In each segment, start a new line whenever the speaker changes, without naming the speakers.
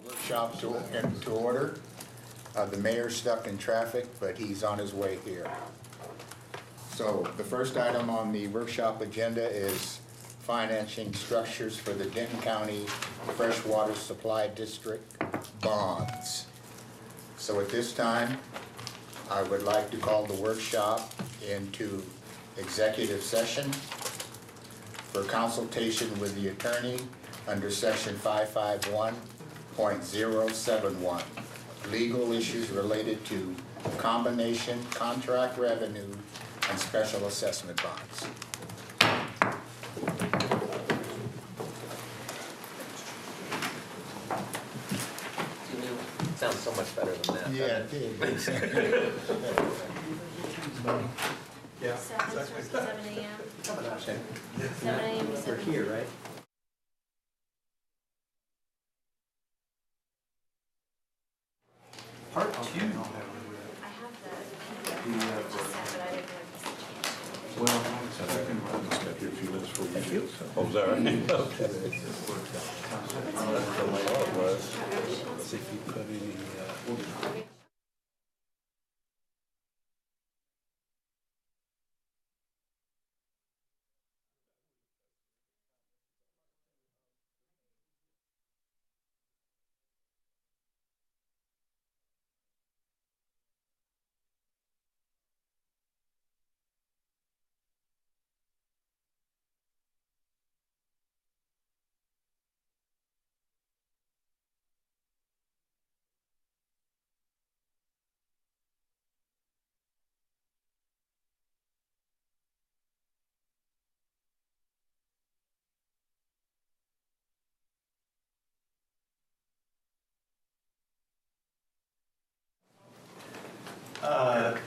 Workshop to order. The mayor's stuck in traffic, but he's on his way here. So the first item on the workshop agenda is financing structures for the Denton County Freshwater Supply District bonds. So at this time, I would like to call the workshop into executive session for consultation with the attorney under section 551.071, legal issues related to combination contract revenue and special assessment bonds.
Sounds so much better than that.
Yeah, it did.
Yeah. 7 a.m. 7 a.m. to 7
We're here, right?
Part 2.
I have the PDF just sent, but I didn't know if this changed.
Well, I can run this up here a few minutes before you get it.
Oh, is that right? Okay.
That's the way it was. See if you put any,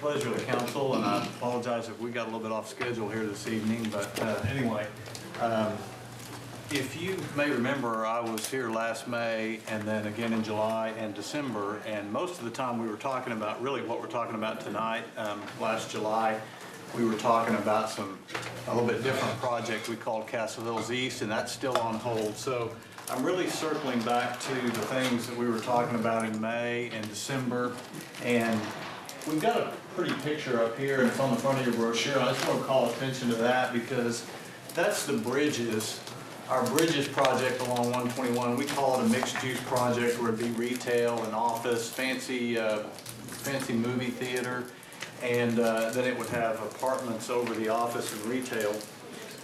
pleasure of the council, and I apologize if we got a little bit off schedule here this evening, but anyway, if you may remember, I was here last May and then again in July and December, and most of the time we were talking about really what we're talking about tonight. Last July, we were talking about a little bit different project we called Castle Hills East, and that's still on hold. So I'm really circling back to the things that we were talking about in May and December, and we've got a pretty picture up here, and it's on the front of your brochure. I just want to call attention to that because that's the bridges. Our bridges project along 121, we call it a mixed-use project where it'd be retail and office, fancy movie theater, and then it would have apartments over the office and retail.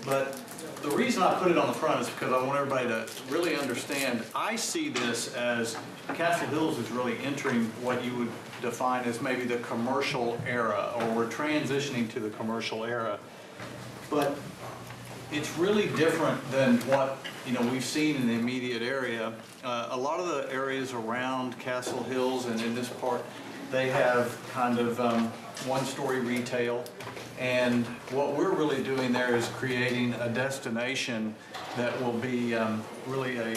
But the reason I put it on the front is because I want everybody to really understand, I see this as Castle Hills is really entering what you would define as maybe the commercial era, or we're transitioning to the commercial era. But it's really different than what we've seen in the immediate area. A lot of the areas around Castle Hills and in this part, they have kind of one-story retail. And what we're really doing there is creating a destination that will be really a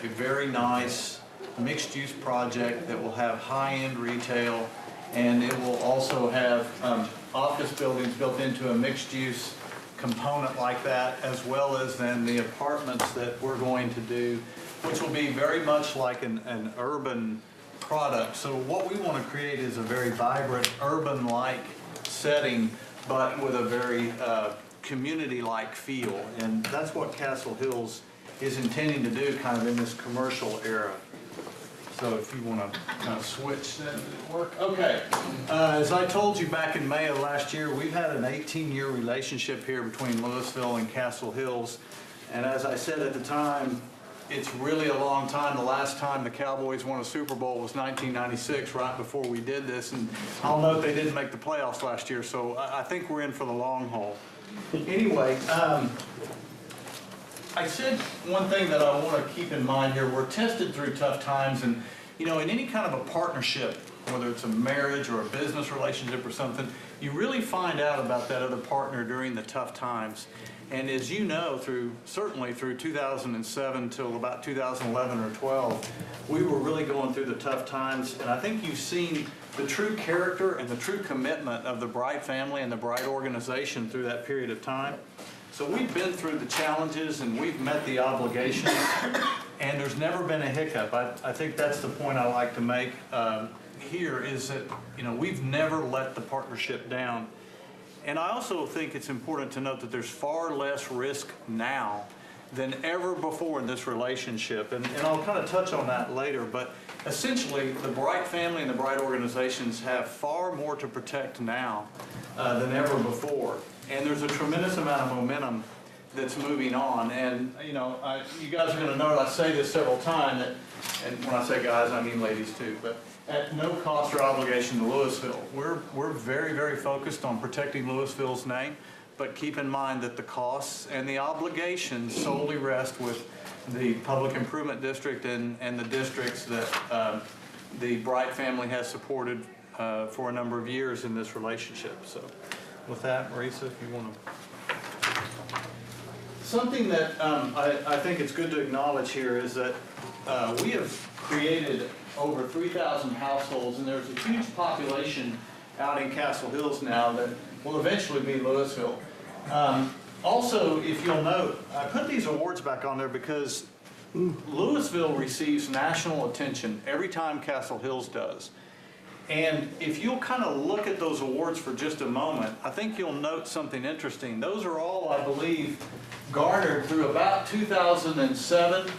very nice mixed-use project that will have high-end retail, and it will also have office buildings built into a mixed-use component like that, as well as then the apartments that we're going to do, which will be very much like an urban product. So what we want to create is a very vibrant, urban-like setting, but with a very community-like feel. And that's what Castle Hills is intending to do kind of in this commercial era. So if you want to kind of switch, then it'll work. Okay, as I told you back in May of last year, we've had an 18-year relationship here between Louisville and Castle Hills. And as I said at the time, it's really a long time. The last time the Cowboys won a Super Bowl was 1996, right before we did this. And I'll note they didn't make the playoffs last year, so I think we're in for the long haul. Anyway, I said one thing that I want to keep in mind here. We're tested through tough times, and in any kind of a partnership, whether it's a marriage or a business relationship or something, you really find out about that other partner during the tough times. And as you know, certainly through 2007 till about 2011 or 12, we were really going through the tough times. And I think you've seen the true character and the true commitment of the Bright family and the Bright organization through that period of time. So we've been through the challenges and we've met the obligations, and there's never been a hiccup. I think that's the point I like to make here, is that, you know, we've never let the partnership down. And I also think it's important to note that there's far less risk now than ever before in this relationship. And I'll kind of touch on that later, but essentially the Bright family and the Bright organizations have far more to protect now than ever before. And there's a tremendous amount of momentum that's moving on. And, you know, you guys are going to know, I say this several times, that, and when I say guys, I mean ladies too, but at no cost or obligation to Louisville. We're very, very focused on protecting Louisville's name, but keep in mind that the costs and the obligations solely rest with the Public Improvement District and the districts that the Bright family has supported for a number of years in this relationship. So with that, Marisa, if you want to. Something that I think it's good to acknowledge here is that we have created over 3,000 households, and there's a huge population out in Castle Hills now that will eventually be Louisville. Also, if you'll note, I put these awards back on there because Louisville receives national attention every time Castle Hills does. And if you'll kind of look at those awards for just a moment, I think you'll note something interesting. Those are all, I believe, garnered through about 2007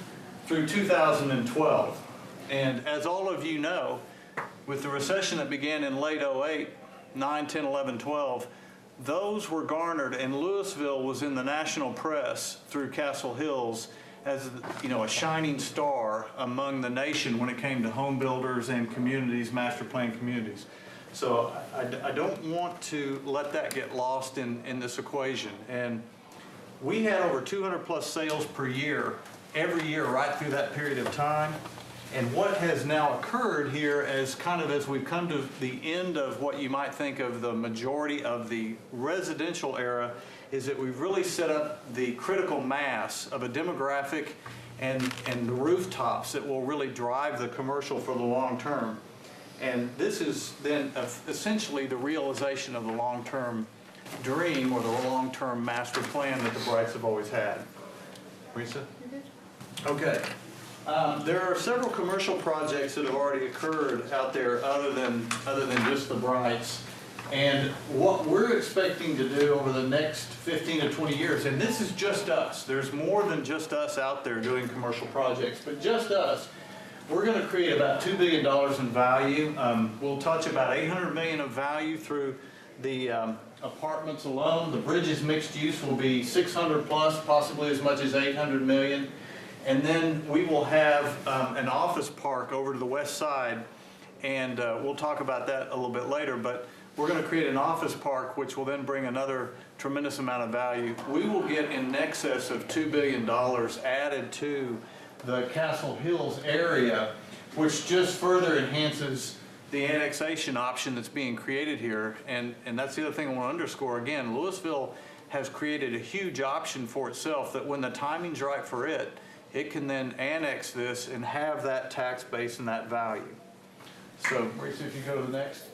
through 2012. And as all of you know, with the recession that began in late 08, 9, 10, 11, 12, those were garnered, and Louisville was in the national press through Castle Hills as, you know, a shining star among the nation when it came to home builders and communities, master plan communities. So I don't want to let that get lost in this equation. And we had over 200 plus sales per year, every year right through that period of time. And what has now occurred here as we've come to the end of what you might think of the majority of the residential era, is that we've really set up the critical mass of a demographic and the rooftops that will really drive the commercial for the long term. And this is then essentially the realization of the long-term dream or the long-term master plan that the Brights have always had. Marisa? Okay. There are several commercial projects that have already occurred out there other than just the Brights. And what we're expecting to do over the next 15 to 20 years, and this is just us, there's more than just us out there doing commercial projects, but just us, we're going to create about $2 billion in value. We'll touch about $800 million of value through the apartments alone. The Bridges mixed use will be 600 plus, possibly as much as 800 million. And then we will have an office park over to the west side, and we'll talk about that a little bit later, but we're going to create an office park which will then bring another tremendous amount of value. We will get in excess of $2 billion added to the Castle Hills area, which just further enhances the annexation option that's being created here. And that's the other thing I want to underscore again. Louisville has created a huge option for itself that when the timing's right for it, it can then annex this and have that tax base and that value. So, Marisa, if you go to the next.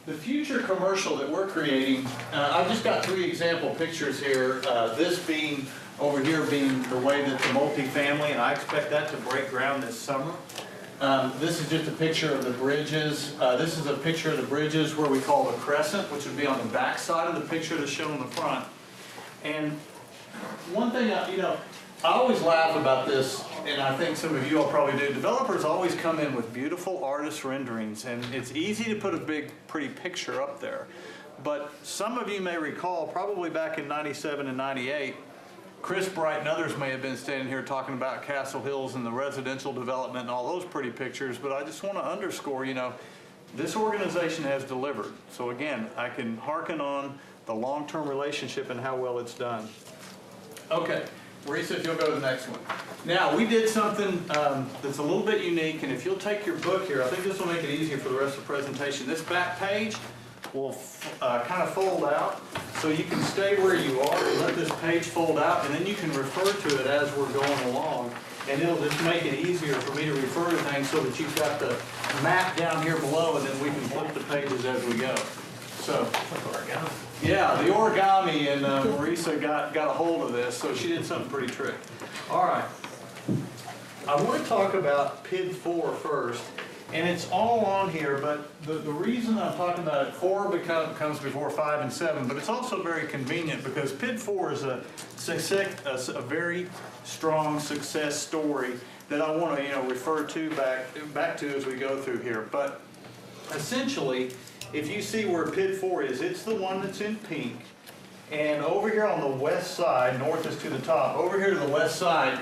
The future commercial that we're creating, I've just got 3 example pictures here. This being, over here being the way that the multifamily, and I expect that to break ground this summer. This is just a picture of the Bridges. This is a picture of the Bridges where we call the Crescent, which would be on the back side of the picture that's shown in the front. And one thing, I always laugh about this, and I think some of you all probably do. Developers always come in with beautiful artist renderings, and it's easy to put a big, pretty picture up there. But some of you may recall, probably back in 97 and 98, Chris Bright and others may have been standing here talking about Castle Hills and the residential development and all those pretty pictures, but I just want to underscore, this organization has delivered. So again, I can hearken on the long-term relationship and how well it's done. Okay. Marisa, if you'll go to the next one. Now, we did something that's a little bit unique, and if you'll take your book here, I think this will make it easier for the rest of the presentation. This back page will kind of fold out, so you can stay where you are and let this page fold out, and then you can refer to it as we're going along, and it'll just make it easier for me to refer to things so that you've got the map down here below, and then we can flip the pages as we go. So, yeah, the origami, and Marisa got a hold of this, so she did something pretty trick. All right. I want to talk about PID 4 first, and it's all on here, but the reason I'm talking about it, 4 comes before 5 and 7, but it's also very convenient because PID 4 is a very strong success story that I want to refer to back to as we go through here. But essentially, if you see where PID 4 is, it's the one that's in pink. And over here on the west side, north is to the top, over here to the west side,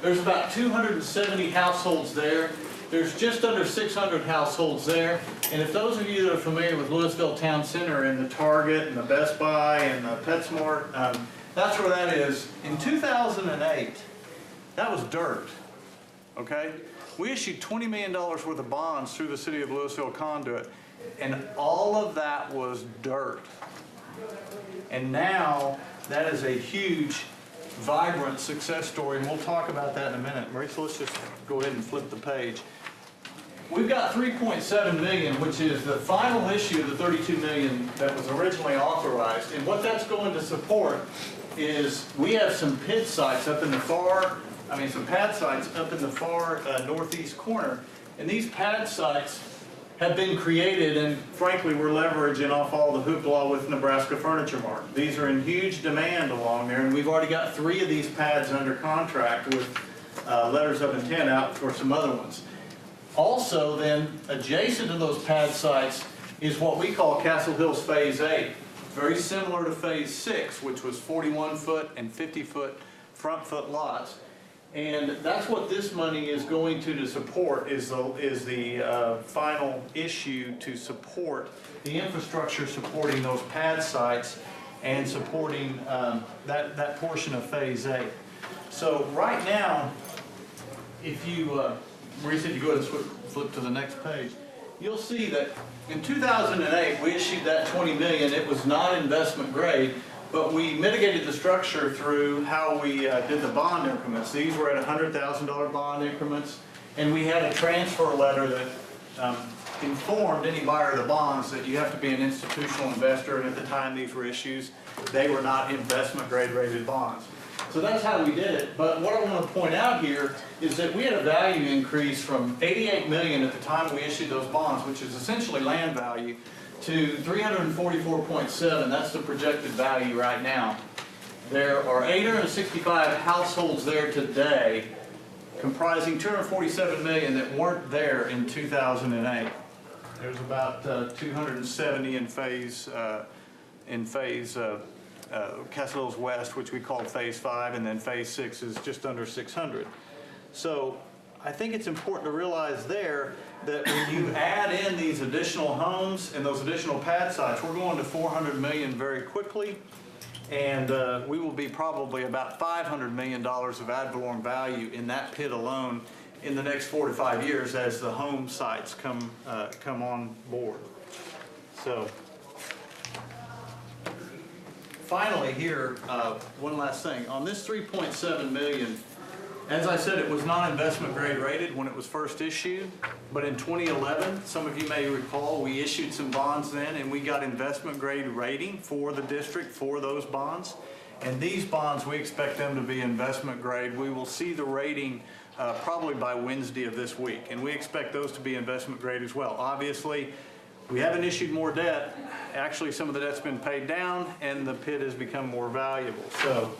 there's about 270 households there. There's just under 600 households there. And if those of you that are familiar with Louisville Town Center and the Target and the Best Buy and the PetSmart, that's where that is. In 2008, that was dirt, okay? We issued $20 million worth of bonds through the City of Louisville Conduit, and all of that was dirt. And now, that is a huge, vibrant success story, and we'll talk about that in a minute. Marisa, let's just go ahead and flip the page. We've got $3.7 million, which is the final issue of the $32 million that was originally authorized. And what that's going to support is we have some PID sites up in the some pad sites up in the far northeast corner. And these pad sites have been created, and frankly, we're leveraging off all the hoopla with Nebraska Furniture Mart. These are in huge demand along there, and we've already got 3 of these pads under contract with letters of intent out for some other ones. Also then, adjacent to those pad sites is what we call Castle Hills Phase 8. Very similar to Phase 6, which was 41-foot and 50-foot front foot lots. And that's what this money is going to support, is the final issue to support the infrastructure supporting those pad sites and supporting that portion of Phase 8. So right now, if you, Marisa, you go ahead and flip to the next page, you'll see that in 2008, we issued that $20 million. It was not investment grade, but we mitigated the structure through how we did the bond increments. These were at $100,000 bond increments, and we had a transfer letter that informed any buyer of the bonds that you have to be an institutional investor, and at the time these were issues, they were not investment grade rated bonds. So that's how we did it. But what I want to point out here is that we had a value increase from $88 million at the time we issued those bonds, which is essentially land value, to $344.7. That's the projected value right now. There are 865 households there today, comprising $247 million that weren't there in 2008. There's about 270 in Castle Hills West, which we call Phase 5, and then Phase 6 is just under 600. So I think it's important to realize there that when you add in these additional homes and those additional pad sites, we're going to $400 million very quickly, and we will be probably about $500 million of ad valorem value in that PID alone in the next 4 to 5 years as the home sites come on board. So finally here, one last thing. On this $3.7 million, as I said, it was not investment grade rated when it was first issued, but in 2011, some of you may recall, we issued some bonds then and we got investment grade rating for the district for those bonds. And these bonds, we expect them to be investment grade. We will see the rating probably by Wednesday of this week, and we expect those to be investment grade as well. Obviously, we haven't issued more debt. Actually, some of the debt's been paid down and the PID has become more valuable. So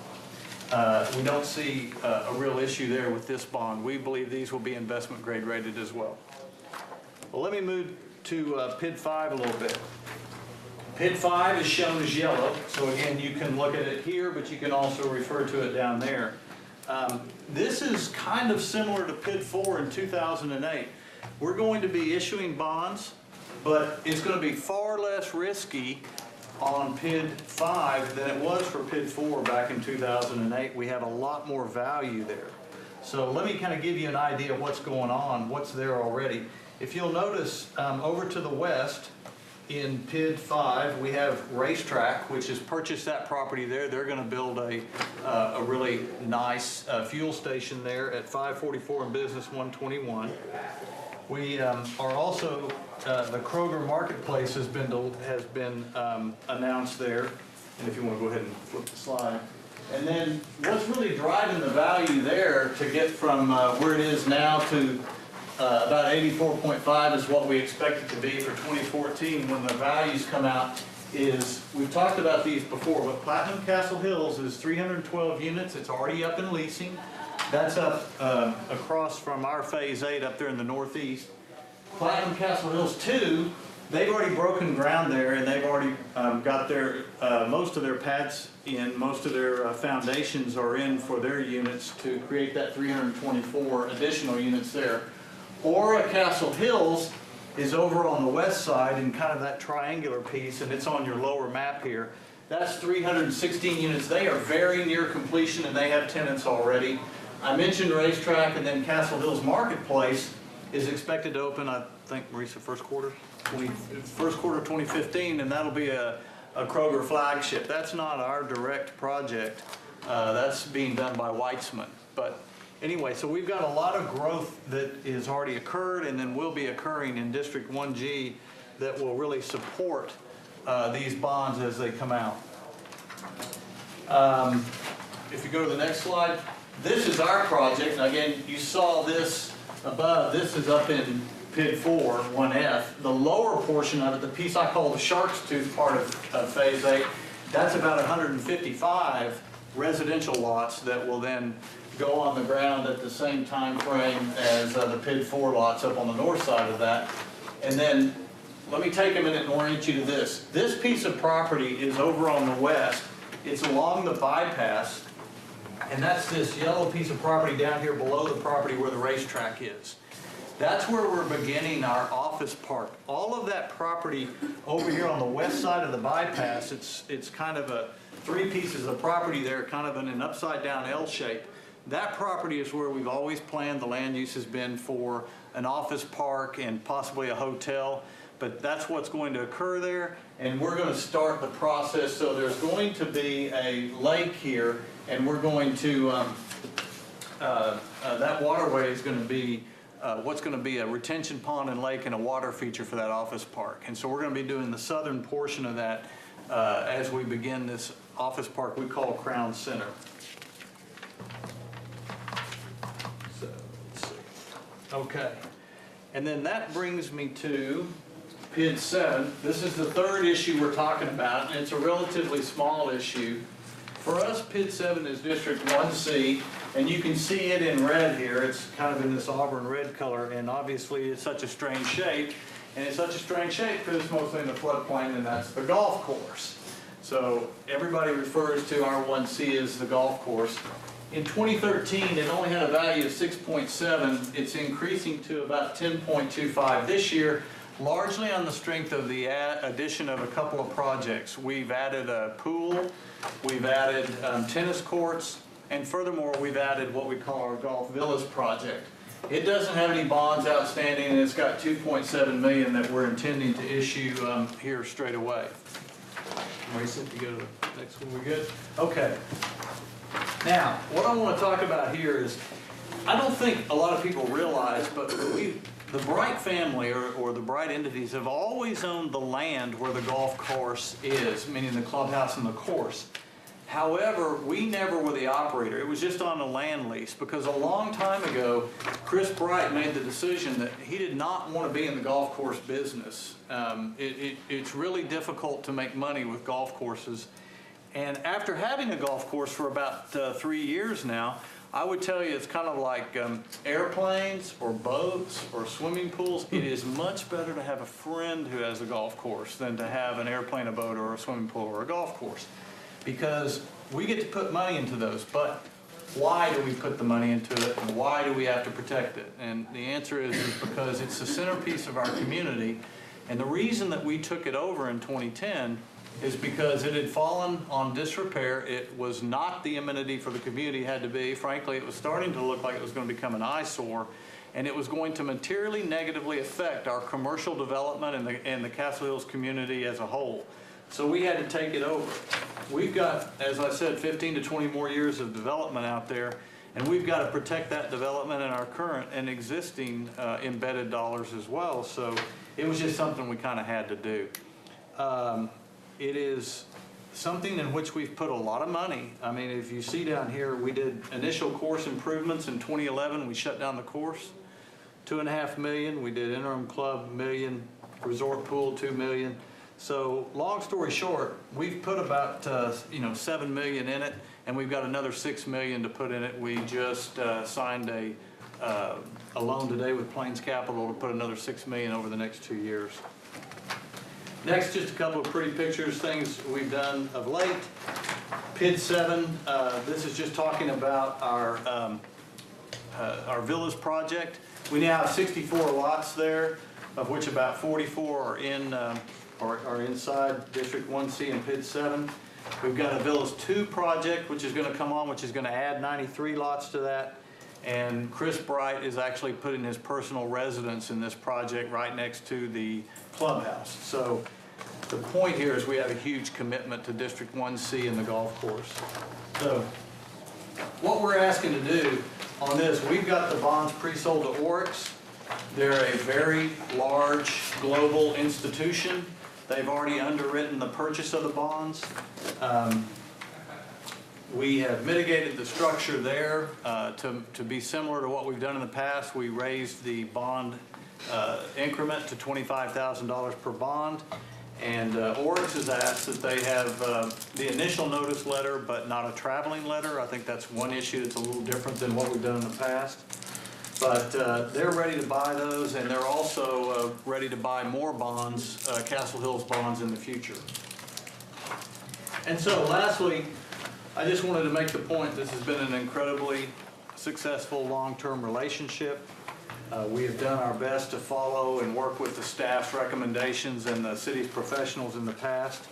we don't see a real issue there with this bond. We believe these will be investment grade rated as well. Well, let me move to PID 5 a little bit. PID 5 is shown as yellow. So again, you can look at it here, but you can also refer to it down there. This is kind of similar to PID 4 in 2008. We're going to be issuing bonds, but it's going to be far less risky on PID 5 than it was for PID 4 back in 2008. We have a lot more value there. So let me kind of give you an idea of what's going on, what's there already. If you'll notice, over to the west in PID 5, we have Racetrack, which has purchased that property there. They're going to build a really nice fuel station there at 544 and Business 121. We are also, the Kroger Marketplace has been announced there. And if you want to go ahead and flip the slide. And then what's really driving the value there to get from where it is now to about 84.5 is what we expect it to be for 2014 when the values come out. Is we've talked about these before, but Platinum Castle Hills is 312 units. It's already up in leasing. That's up across from our Phase 8 up there in the northeast. Platinum Castle Hills 2, they've already broken ground there, and they've already got their most of their pads in, most of their foundations are in for their units to create that 324 additional units there. Aura Castle Hills is over on the west side in kind of that triangular piece, and it's on your lower map here. That's 316 units. They are very near completion, and they have tenants already. I mentioned Racetrack, and then Castle Hills Marketplace is expected to open, I think, Marisa, first quarter of 2015, and that'll be a Kroger flagship. That's not our direct project. That's being done by Weitzman. But anyway, so we've got a lot of growth that is already occurred and then will be occurring in District 1G that will really support these bonds as they come out. If you go to the next slide, this is our project. And again, you saw this above. This is up in PID 4, 1F. The lower portion of it, the piece I call the Shark's Tooth part of Phase 8, that's about 155 residential lots that will then go on the ground at the same time frame as the PID 4 lots up on the north side of that. And then let me take a minute and orient you to this. This piece of property is over on the west. It's along the bypass, and that's this yellow piece of property down here below the property where the racetrack is. That's where we're beginning our office park. All of that property over here on the west side of the bypass, it's kind of three pieces of property there, kind of in an upside down L shape. That property is where we've always planned the land use has been for an office park and possibly a hotel, but that's what's going to occur there, and we're going to start the process. So there's going to be a lake here, and we're going to, that waterway is going to be what's going to be a retention pond and lake and a water feature for that office park. And so we're going to be doing the southern portion of that as we begin this office park we call Crown Center. So, let's see. Okay. And then that brings me to PID 7. This is the third issue we're talking about, and it's a relatively small issue. For us, PID 7 is District 1C, and you can see it in red here. It's kind of in this auburn red color, and obviously it's such a strange shape. And it's such a strange shape because it's mostly in the floodplain, and that's the golf course. So everybody refers to our 1C as the golf course. In 2013, it only had a value of 6.7. It's increasing to about 10.25 this year, largely on the strength of the addition of a couple of projects. We've added a pool, we've added tennis courts, and furthermore, we've added what we call our Golf Villas project. It doesn't have any bonds outstanding, and it's got $2.7 million that we're intending to issue here straight away. Marisa, if you go to the next one, we good? Okay. Now, what I want to talk about here is, I don't think a lot of people realize, but the Bright family or the Bright entities have always owned the land where the golf course is, meaning the clubhouse and the course. However, we never were the operator. It was just on a land lease because a long time ago, Chris Bright made the decision that he did not want to be in the golf course business. It's really difficult to make money with golf courses. And after having a golf course for about 3 years now, I would tell you it's kind of like airplanes or boats or swimming pools. It is much better to have a friend who has a golf course than to have an airplane, a boat, or a swimming pool or a golf course. Because we get to put money into those, but why do we put the money into it, and why do we have to protect it? And the answer is because it's the centerpiece of our community, and the reason that we took it over in 2010 is because it had fallen on disrepair. It was not the amenity for the community had to be. Frankly, it was starting to look like it was going to become an eyesore, and it was going to materially negatively affect our commercial development and the Castle Hills community as a whole. So we had to take it over. We've got, as I said, 15 to 20 more years of development out there, And we've got to protect that development in our current and existing embedded dollars as well. So it was just something we kind of had to do. It is something in which we've put a lot of money. I mean, if you see down here, we did initial course improvements in 2011. We shut down the course, $2.5 million. We did interim club, $1 million, resort pool, $2 million. So long story short, we've put about $7 million in it, and we've got another $6 million to put in it. We just signed a loan today with Plains Capital to put another $6 million over the next 2 years. Next, just a couple of pretty pictures, things we've done of late. PID 7, this is just talking about our villas project. We now have 64 lots there, of which about 44 are in are inside District 1C and PID 7. We've got a Villas 2 project, which is going to come on, which is going to add 93 lots to that. And Chris Bright is actually putting his personal residence in this project right next to the clubhouse. So the point here is we have a huge commitment to District 1C and the golf course. So what we're asking to do on this, we've got the bonds pre-sold to Oryx. They're a very large global institution. They've already underwritten the purchase of the bonds. We have mitigated the structure there to be similar to what we've done in the past. We raised the bond increment to $25,000 per bond. And Oryx has asked that they have the initial notice letter, but not a traveling letter. I think that's one issue that's a little different than what we've done in the past. But they're ready to buy those, and they're also ready to buy more bonds, Castle Hills bonds, in the future. And so lastly, I just wanted to make the point this has been an incredibly successful long-term relationship. We have done our best to follow and work with the staff's recommendations and the city's professionals in the past.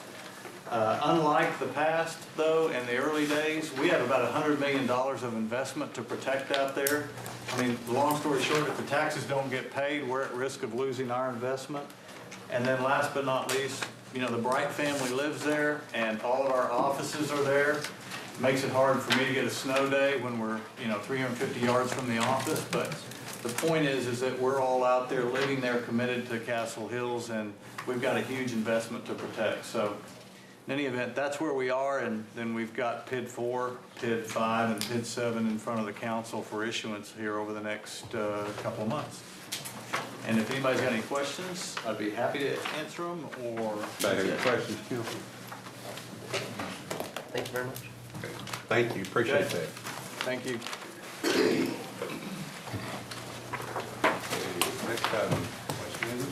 Unlike the past, though, in the early days, we have about $100 million of investment to protect out there. I mean, long story short, if the taxes don't get paid, we're at risk of losing our investment. And then last but not least, the Bright family lives there, and all of our offices are there. It makes it hard for me to get a snow day when we're 350 yards from the office, but the point is that we're all out there living there, committed to Castle Hills, and we've got a huge investment to protect. So in any event, that's where we are, and then we've got PID 4, PID 5, and PID 7 in front of the council for issuance here over the next couple of months. And if anybody's got any questions, I'd be happy to answer them, or...
Any questions, council?
Thank you very much.
Thank you, appreciate
Okay.
that.
Thank you.
Next item, question is it?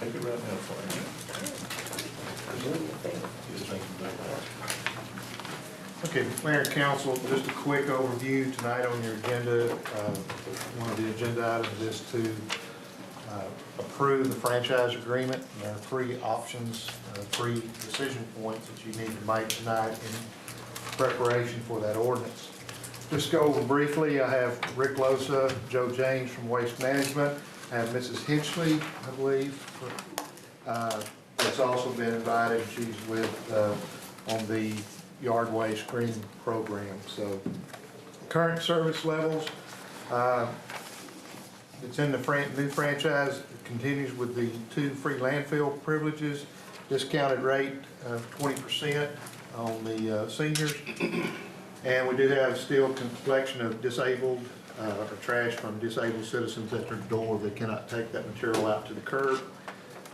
Take it right now for
Okay, Mayor and Council, just a quick overview tonight on your agenda. One of the agenda items is to approve the franchise agreement. There are three options, three decision points that you need to make tonight in preparation for that ordinance. Just go over briefly, I have Rick Losa, Joe James from Waste Management. I have Mrs. Hinchley, I believe, that's also been invited. She's with on the yard waste green program. So current service levels, it's in the new franchise. It continues with the 2 free landfill privileges, discounted rate of 20% on the seniors. And we do have still collection of disabled or trash from disabled citizens at their door. They cannot take that material out to the curb.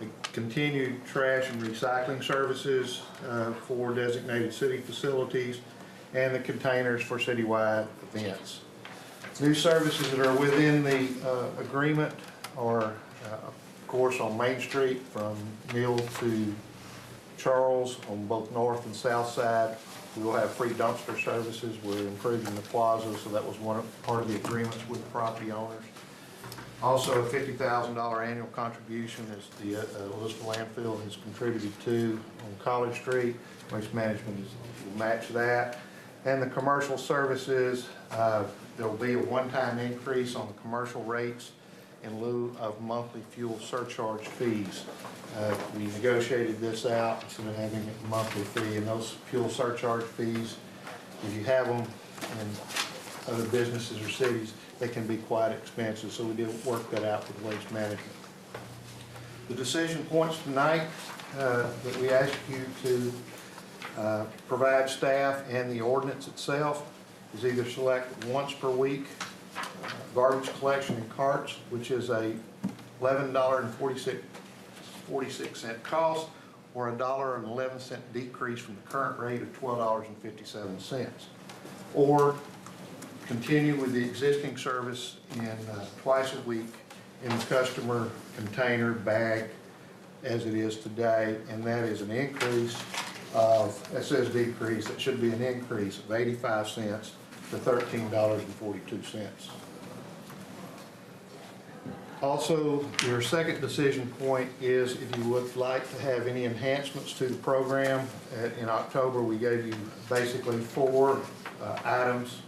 The continued trash and recycling services for designated city facilities, and the containers for citywide events. New services that are within the agreement are Of course, on Main Street from Mill to Charles on both north and south side, we will have free dumpster services. We're improving the plaza, so that was part of the agreements with the property owners. Also, a $50,000 annual contribution as the Elizabeth landfill has contributed to on College Street. Waste Management will match that. And the commercial services, there will be a one-time increase on the commercial rates in lieu of monthly fuel surcharge fees. We negotiated this out instead of having a monthly fee, and those fuel surcharge fees, if you have them in other businesses or cities, they can be quite expensive, so we did work that out with Waste Management. The decision points tonight that we ask you to provide staff and the ordinance itself is either select once per week garbage collection in carts, which is a $11.46 cost, or a $1.11 decrease from the current rate of $12.57, or continue with the existing service in twice a week in the customer container bag as it is today, and that is an increase of, that says decrease, it should be an increase of 85 cents to $13.42. Also, your second decision point is if you would like to have any enhancements to the program. In October, we gave you basically 4 items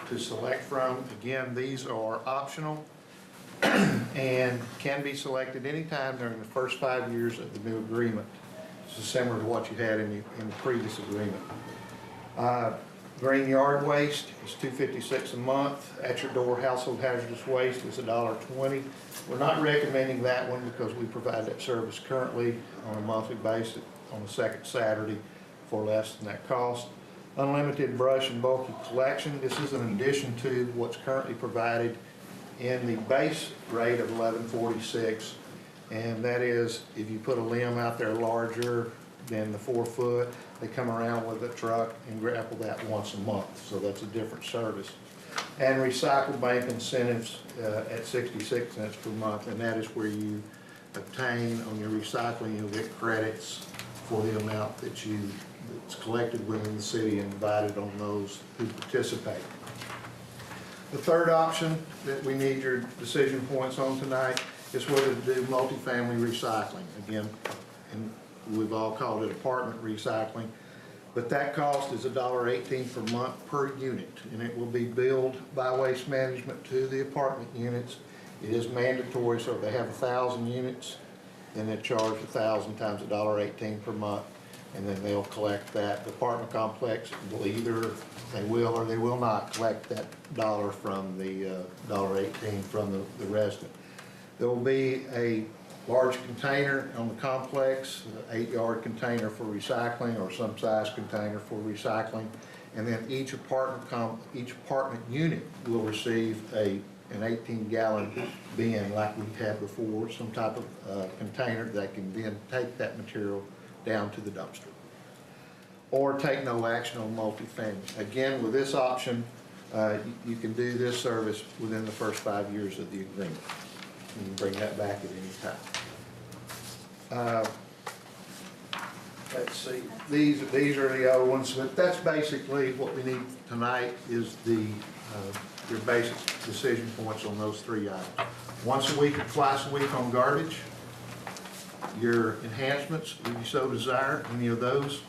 to select from. Again, these are optional and can be selected anytime during the first 5 years of the new agreement. This is similar to what you had in the previous agreement. Green yard waste is $2.56 a month. At your door household hazardous waste is $1.20. We're not recommending that one because we provide that service currently on a monthly basis on the second Saturday for less than that cost. Unlimited brush and bulky collection. This is in addition to what's currently provided in the base rate of $11.46, and that is if you put a limb out there larger than the 4 foot, they come around with a truck and grapple that once a month, so that's a different service. And recycle bank incentives at 66 cents per month, and that is where you obtain on your recycling, you'll get credits for the amount that's collected within the city and divided on those who participate. The third option that we need your decision points on tonight is whether to do multifamily recycling. Again, and we've all called it apartment recycling, but that cost is $1.18 per month per unit, and it will be billed by Waste Management to the apartment units. It is mandatory, so if they have 1,000 units, then they charge 1,000 times $1.18 per month, and then they'll collect that. The apartment complex will either, they will or they will not collect that dollar from the $1.18 from the resident. There will be a large container on the complex, an 8-yard container for recycling or some size container for recycling, and then each apartment unit will receive an 18-gallon bin like we had before, some type of container that can then take that material down to the dumpster. Or take no action on multifamily. Again, with this option, you can do this service within the first 5 years of the agreement. You can bring that back at any time. Let's see, these are the other ones, but that's basically what we need tonight is your basic decision points on those 3 items. Once a week or twice a week on garbage, your enhancements, if you so desire, any of those,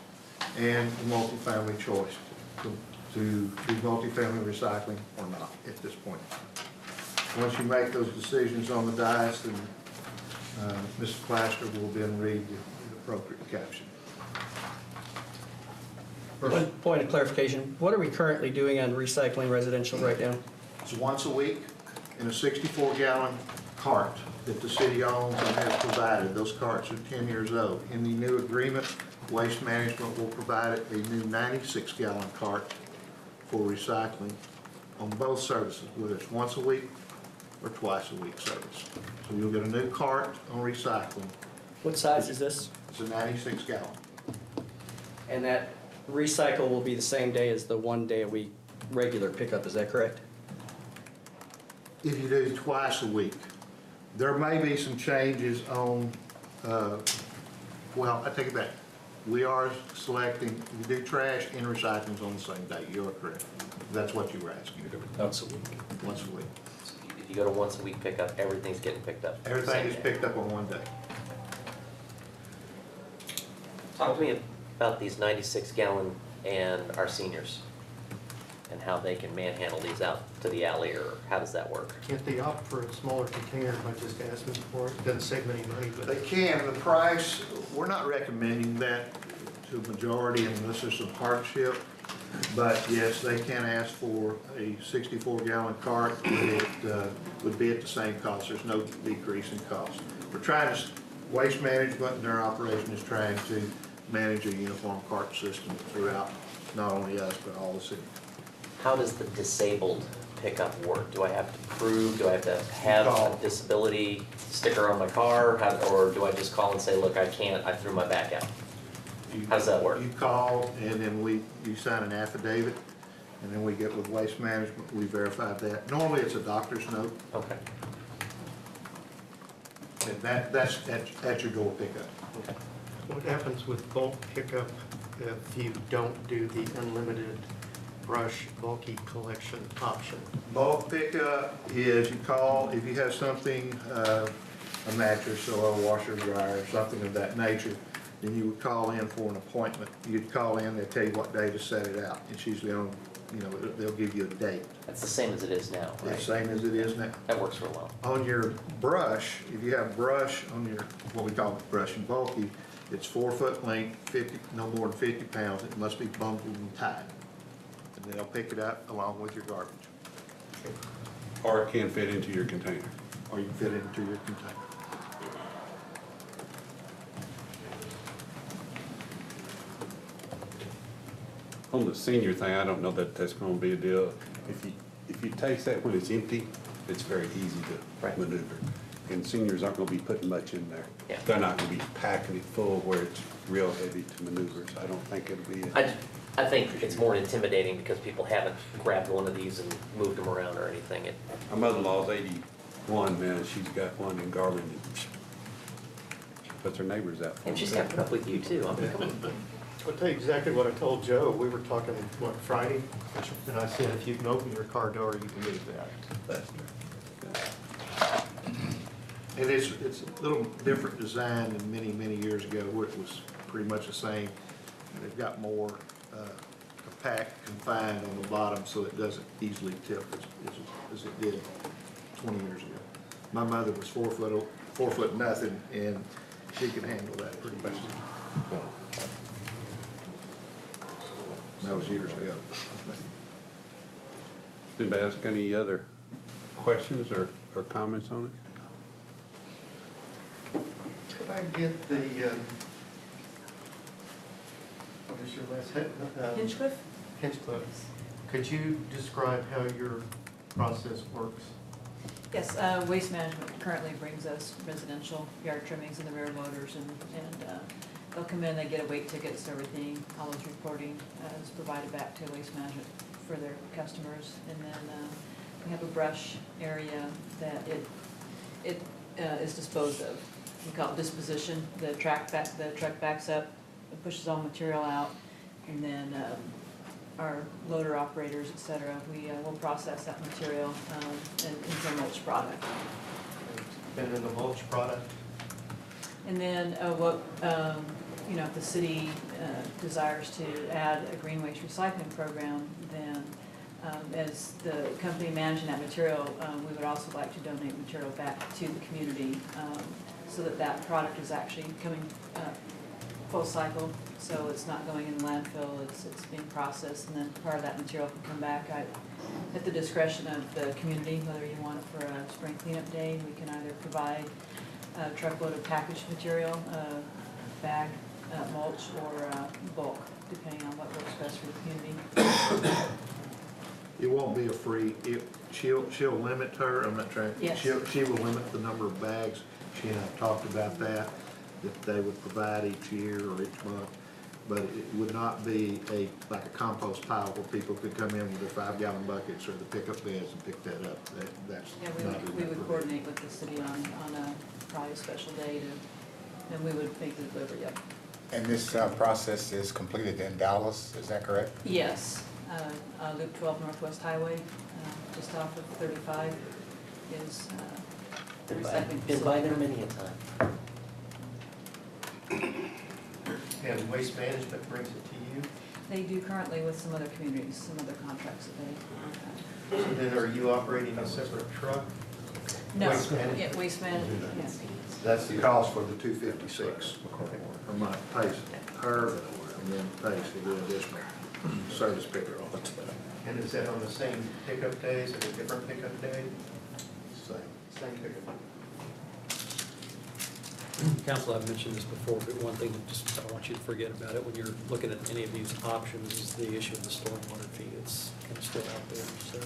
and the multifamily choice to do multifamily recycling or not at this point. Once you make those decisions on the dais, then Mr. Plaster will then read the appropriate caption.
One point of clarification, what are we currently doing on recycling residential right now?
It's once a week in a 64-gallon cart that the city owns and has provided. Those carts are 10 years old. In the new agreement, Waste Management will provide a new 96-gallon cart for recycling on both services, whether it's once a week or twice a week service. So you'll get a new cart on recycling.
What size is this?
It's a 96-gallon.
And that recycle will be the same day as the 1 day a week regular pickup, is that correct?
If you do twice a week, There may be some changes on, well, I take it back. We are selecting, we do trash and recyclings on the same day. You are correct. That's what you were asking.
Once a week.
Once a week.
So if you go to once a week pickup, everything's getting picked up.
Everything
Same
is
day.
picked up on one day.
Talk to me about these 96-gallon and our seniors and how they can manhandle these out to the alley, or how does that work?
Can't they opt for a smaller container by just asking for it? It doesn't save them any money, but.
They can, the price, we're not recommending that to a majority unless there's some hardship. But yes, they can ask for a 64-gallon cart, but it would be at the same cost. There's no decrease in cost. We're trying to, Waste Management and their operation is trying to manage a uniform cart system throughout, not only us, but all the city.
How does the disabled pickup work? Do I have to prove, do I have to have
Call.
a disability sticker on my car? Or do I just call and say, look, I can't, I threw my back out? How does that work?
You call, and then you sign an affidavit, and then we get with Waste Management, we verify that. Normally, it's a doctor's note,
Okay,
and that's at your door pickup.
okay.
What happens with bulk pickup if you don't do the unlimited brush bulky collection option?
Bulk pickup is you call, if you have something, a mattress or a washer dryer, something of that nature, then you would call in for an appointment. You'd call in, they'll tell you what day to set it out. It's usually on, they'll give you a date.
That's the same as it is now,
It's
right?
the same as it is now.
That works real well.
On your brush, if you have brush on your, what we call brush and bulky, it's 4 foot length, 50, no more than 50 pounds. It must be bundled and tied. And they'll pick it up along with your garbage,
Or it can fit into your container.
or you can fit it into your container.
On the senior thing, I don't know that that's gonna be a deal. If you taste that when it's empty, it's very easy
Right.
to maneuver. And seniors aren't gonna be putting much in there.
Yeah.
They're not gonna be packing it full where it's real heavy to maneuver, so I don't think it'll be.
I think it's more intimidating because people haven't grabbed one of these and moved them around or anything.
My mother-in-law's 81, man, she's got one in Garland. She puts her neighbors out for
And she's
them.
got to put up with you too. I mean, come on.
I'll tell you exactly what I told Joe. We were talking, Friday? And I said, if you can open your car door, you can move that.
And it's a little different design than many years ago, where it was pretty much the same. They've got more compact, confined on the bottom, so it doesn't easily tip as it did 20 years ago. My mother was 4 foot nothing, and she could handle that pretty much. That was years ago.
Anybody else got any other questions or comments on it?
Could I get the, what is your last head?
Hinchcliffe?
Hinchcliffe. Could you describe how your process works?
Yes, Waste Management currently brings us residential yard trimmings in the rear loaders, and they'll come in, they get a weight tickets, everything, all those reporting is provided back to Waste Management for their customers. And then we have a brush area that it is disposed of. We call it disposition. The truck backs up, it pushes all material out, and then our loader operators, et cetera, we will process that material into a mulch product.
Been in the mulch product?
And then if the city desires to add a green waste recycling program, then as the company managing that material, we would also like to donate material back to the community so that product is actually coming full cycle, so it's not going in the landfill, it's being processed, and then part of that material can come back at the discretion of the community, whether you want it for a spring cleanup day. We can either provide a truckload of packaged material, bag, mulch, or bulk, depending on what works best for the community.
It won't be a free, she'll limit her, I'm not trying,
Yes.
she will limit the number of bags. She and I talked about that they would provide each year or each month. but it would not be like a compost pile where people could come in with their 5-gallon buckets or the pickup beds and pick that up. That's
Yeah,
not in
we
that
would
provision.
coordinate with the city on probably a special day to, and we would make the delivery, yep.
And this process is completed in Dallas, is that correct?
Yes, Loop 12 Northwest Highway, just off of 35 is the recycling
Been by
facility.
there many a time.
And Waste Management brings it to you?
They do currently with some other communities, some other contracts that
So then are you operating a separate truck?
no,
Waste management.
yeah, waste management, yeah.
That's the cost for the 256 per month, pays her, and then pays for the additional service picker all the time.
And is that on the same pickup days or a different pickup day?
Same.
Same pickup.
Council, I've mentioned this before, but one thing, just I don't want you to forget about it when you're looking at any of these options is the issue of the stormwater fee. It's kind of still out there, so.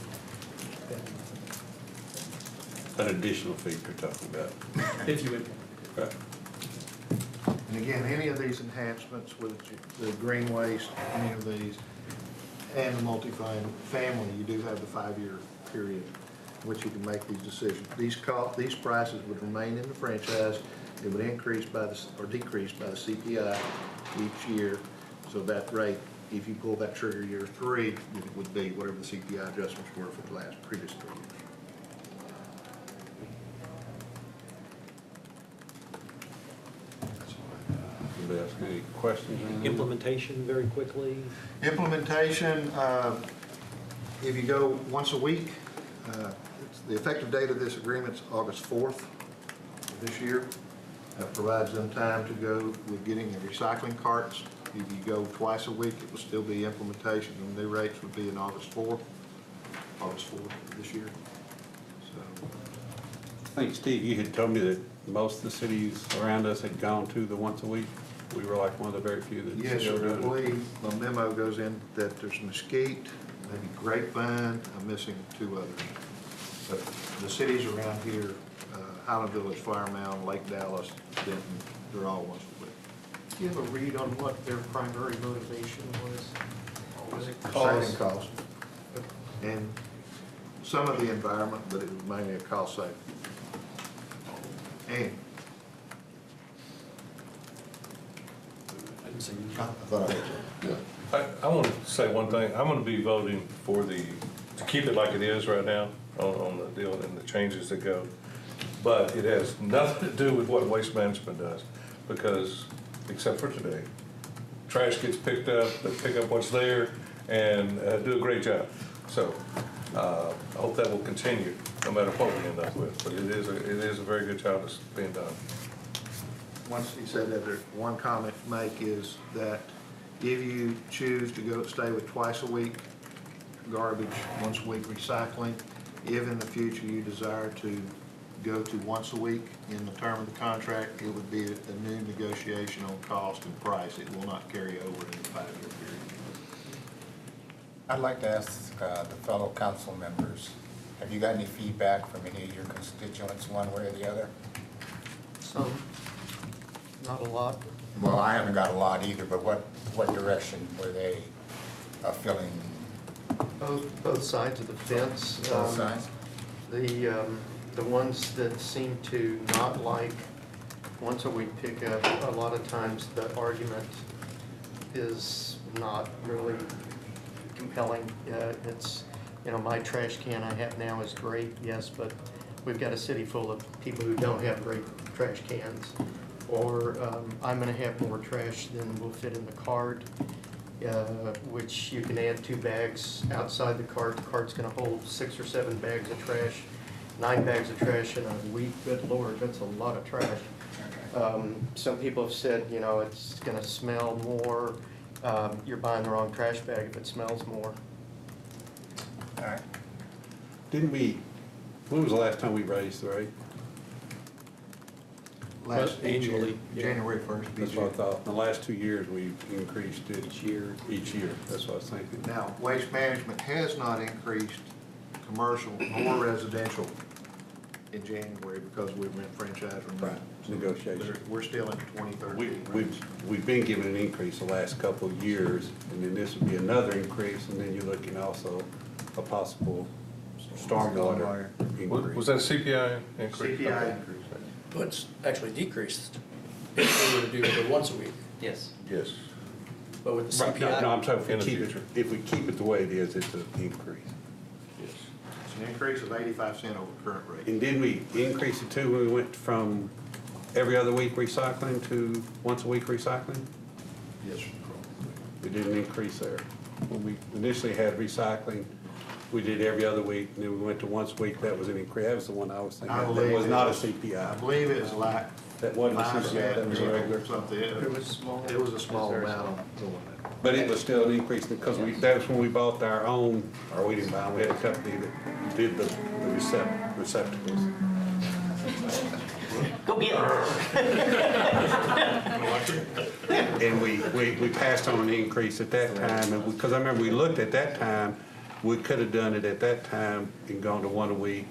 An additional fee you're talking about.
If you would.
Right.
And again, any of these enhancements with the green waste, any of these, and the multi-family, you do have the 5-year period in which you can make these decisions. These prices would remain in the franchise. It would increase by the, or decrease by the CPI each year. So that rate, if you pull that trigger year 3, it would be whatever the CPI adjustments were for the previous 3 years.
Anybody else got any questions or anything?
Implementation very quickly.
Implementation, if you go once a week, the effective date of this agreement is August 4th of this year. That provides them time to go with getting the recycling carts. If you go twice a week, it will still be implementation, and the new rates would be in August 4th of this year. So,
I think, Steve, you had told me that most of the cities around us had gone to the once a week. We were like one of the very few that
yes,
still
sir, I
doing it.
believe my memo goes in that there's Mesquite, maybe Grapevine, I'm missing 2 others. But the cities around here, Highland Village, Flower Mound, Lake Dallas, Denton, they're all once a week.
Do you have a read on what their primary motivation was? Was it
Saving
cost?
cost. And some of the environment, but it was mainly a cost saving. And
I didn't see you.
I thought I had
I want to say one thing. I'm going to be voting for to keep it like it is right now on the deal and the changes that go. But it has nothing to do with what Waste Management does, because, except for today, trash gets picked up, they pick up what's there, and do a great job. So I hope that will continue, no matter what we end up with. But it is a very good job that's being done.
Once he said that, there's one comment to make is that if you choose to stay with twice a week garbage, once a week recycling, if in the future you desire to go to once a week in the term of the contract, it would be a new negotiation on cost and price. It will not carry over in the 5-year period.
I'd like to ask the fellow council members, have you got any feedback from any of your constituents one way or the other?
Some, not a lot.
Well, I haven't got a lot either, but what direction were they feeling?
Both sides of the fence.
Both sides?
The ones that seem to not like once a week pickup, a lot of times the argument is not really compelling. It's, my trash can I have now is great, yes, but we've got a city full of people who don't have great trash cans. Or I'm gonna have more trash than will fit in the cart, which you can add 2 bags outside the cart. The cart's gonna hold 6 or 7 bags of trash, 9 bags of trash in a week. Good Lord, that's a lot of trash. Some people have said, it's gonna smell more. You're buying the wrong trash bag if it smells more.
All right.
When was the last time we raised the rate?
Annually, yeah.
January 1st.
That's what I thought. In the last 2 years, we've increased it.
Each year.
Each year, that's what I was thinking.
Now, Waste Management has not increased commercial or residential in January because we were in franchise renewal.
Negotiation.
We're still in 2013.
We've been given an increase the last couple of years, and then this would be another increase, and then you're looking also a possible stormwater increase.
Was that CPI increase?
CPI
Okay.
increase.
Well, it's actually decreased if we were to do it once a week,
Yes.
Yes.
but with the
Right, no,
CPI.
I'm saying
In the future.
if we keep it the way it is, it's an increase.
Yes.
It's an increase of 85 cents over current rate.
And didn't we increase it too when we went from every other week recycling to once a week recycling?
Yes.
We did an increase there. When we initially had recycling, we did every other week, and then we went to once a week, that was an increase. That was the one I was thinking.
I
That
believe
was
it
not a
I
CPI.
believe it was like
That wasn't a
5
CPI, that was a regular.
cents, something.
It was small.
It was a small amount on
But it was still an increase because that was when we bought our own, or we didn't buy them, we had a company that did the receptacles.
Go get it.
And we passed on an increase at that time, and because I remember we looked at that time, we could have done it at that time and gone to one a week,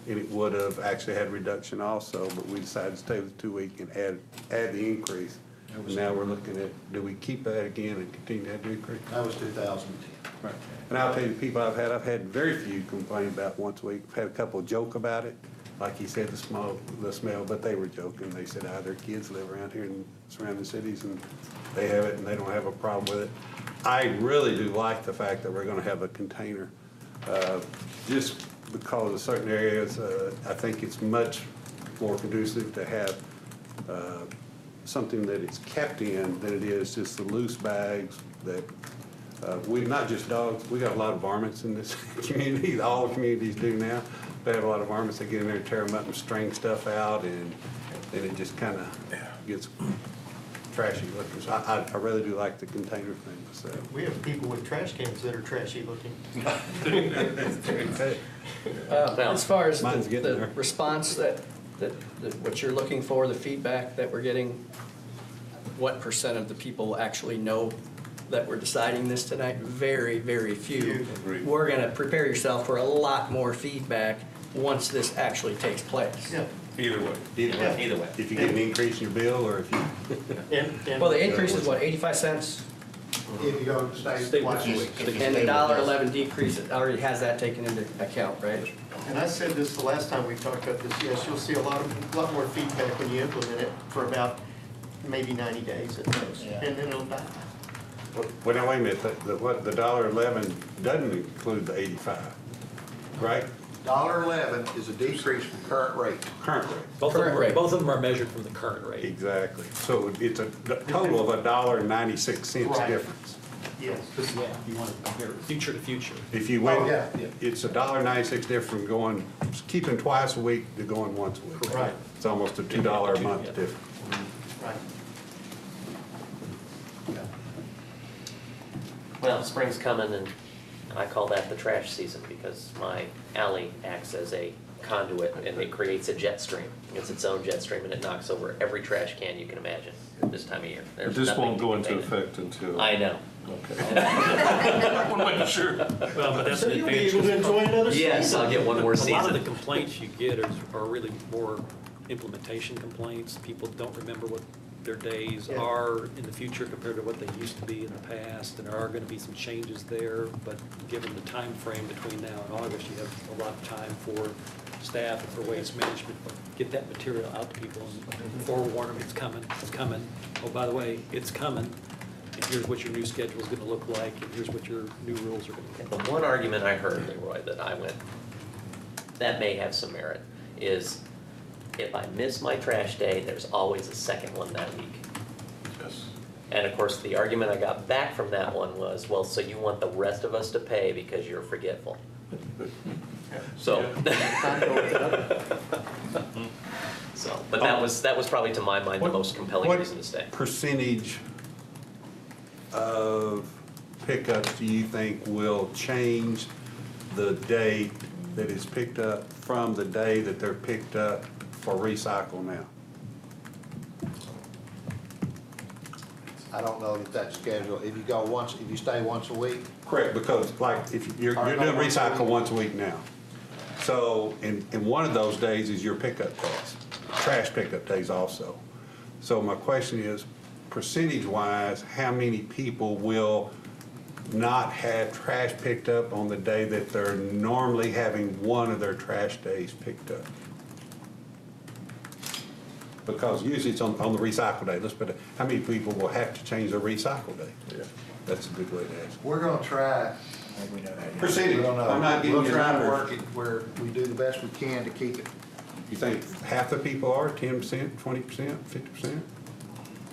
and it would have actually had a reduction also, but we decided to stay with 2 week and add the increase. And now we're looking at, do we keep that again and continue to have the increase?
That was 2010.
Right. And I'll tell you, the people I've had very few complain about once a week. I've had a couple joke about it, like he said, the smell, but they were joking. They said, their kids live around here in surrounding cities and they have it and they don't have a problem with it. I really do like the fact that we're gonna have a container. Just because of certain areas, I think it's much more conducive to have something that it's kept in than it is just the loose bags that, not just dogs, we got a lot of varmints in this community, all the communities do now. They have a lot of varmints, they get in there and tear them up and string stuff out, and then it just kind of gets trashy looking. So I really do like the container thing, so.
We have people with trash cans that are trashy looking.
As far as
Mine's getting
the
there.
response that what you're looking for, the feedback that we're getting, what % of the people actually know that we're deciding this tonight? Very, very few.
Agreed.
We're gonna prepare yourself for a lot more feedback once this actually takes place.
Yeah.
Either way.
Either way.
If you get an increase in your bill, or if you,
And
Well, the increase is what, 85 cents?
If you go to stay twice a week.
And the $1.11 decrease, it already has that taken into account, right?
And I said this the last time we talked about this, yes, you'll see a lot more feedback when you implement it for about maybe 90 days at most. And then it'll die.
well, now, wait a minute, the $1.11 doesn't include the 85, right?
$1.11 is a decrease from current rate.
Current rate.
Current rate.
Both of them are measured from the current rate.
Exactly. So it's a total of $1.96
Right.
difference.
Yes.
Yeah, you want to compare future to future.
If you went,
Oh, yeah.
it's $1.96 difference from going, keeping twice a week to going once a week.
Right.
It's almost a $2 a month
Yeah.
difference.
Right.
Well, spring's coming, and I call that the trash season because my alley acts as a conduit and it creates a jet stream. It's its own jet stream and it knocks over every trash can you can imagine this time of year.
But
There's
this
nothing
won't
to
go into
contain it.
effect until.
I know.
Okay. I want to make sure.
Well, but that's
So
an
you'll be
advantage.
able to enjoy another season.
Yes, I'll get one more
A lot of the
season.
complaints you get are really more implementation complaints. People don't remember what their days
Yeah.
are in the future compared to what they used to be in the past, and there are gonna be some changes there, but given the time frame between now and August, you have a lot of time for staff and for waste management, get that material out to people and forewarn them, it's coming. Oh, by the way, it's coming, and here's what your new schedule is gonna look like, and here's what your new rules are gonna be.
The one argument I heard, Leroy, that I went, that may have some merit, is if I miss my trash day, there's always a second one that week.
Yes.
And of course, the argument I got back from that one was, well, so you want the rest of us to pay because you're forgetful. So. So, but that was probably to my mind the most compelling reason to stay.
What percentage of pickups do you think will change the date that is picked up from the day that they're picked up for recycle now?
I don't know that that's scheduled. If you stay once a week,
Correct, because like if you're doing recycle once a week now. So, and one of those days is your pickup days, trash pickup days also. So my question is, percentage-wise, how many people will not have trash picked up on the day that they're normally having one of their trash days picked up? Because usually it's on the recycle day. Let's put it, how many people will have to change their recycle day?
Yeah.
That's a good way to ask.
We're gonna try,
Percentage,
we don't know.
I'm not giving
We'll
you
try to
numbers.
work it where we do the best we can to keep it.
You think half the people are, 10%, 20%, 50%?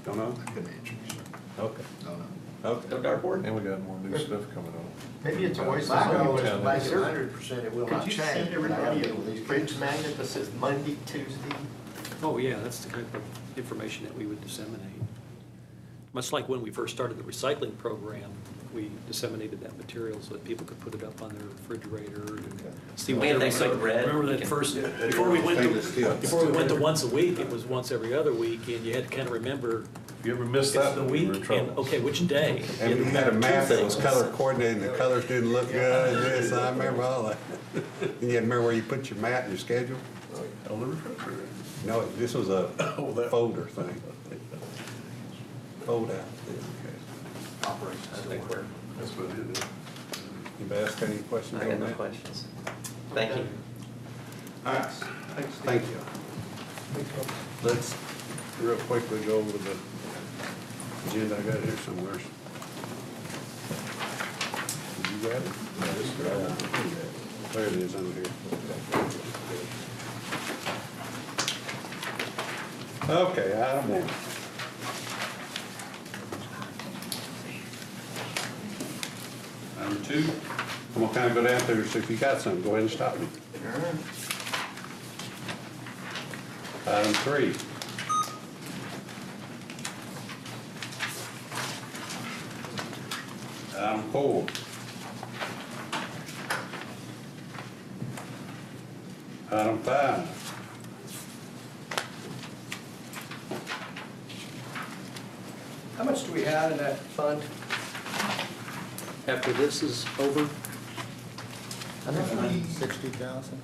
Don't know?
I couldn't answer you, sir.
Okay.
No, no.
Okay.
No dartboard?
And we got more new stuff coming on.
Maybe it's a waste
My
of
goal
money.
is to make it 100%, it will
Could
not
you
change.
send
but I gotta
everybody
deal with
a
these
fridge
kids.
magnet that says Monday, Tuesday?
Oh, yeah, that's the kind of information that we would disseminate. Much like when we first started the recycling program, we disseminated that material so that people could put it up on their refrigerator and see what
Man,
their
they cook
recycling.
red.
Remember
You
that
can-
first, before we went
Stainless steel.
to once a week, it was once every other week, and you had to kind of remember,
If you ever missed
it's
that
the
one, you were in
week, and,
trouble.
okay, which day?
And we had a map that was color coordinated, and the colors didn't look good, and this, I remember all that. And you had to remember where you put your map and your schedule?
On the refrigerator.
No, this was a
Oh, that-
folder thing. Fold out.
I think we're,
That's what it is.
Anybody else got any questions
I
on
got no
that?
questions. Thank you.
All right, thank you. Let's real quickly go over the agenda. I got it here somewhere. Did you grab it? There it is under here. Okay, item one. Item two, I'm gonna kind of go down through, so if you got something, go ahead and stop me. Item three. Item four. Item five.
How much do we have in that fund?
After this is over,
60,000?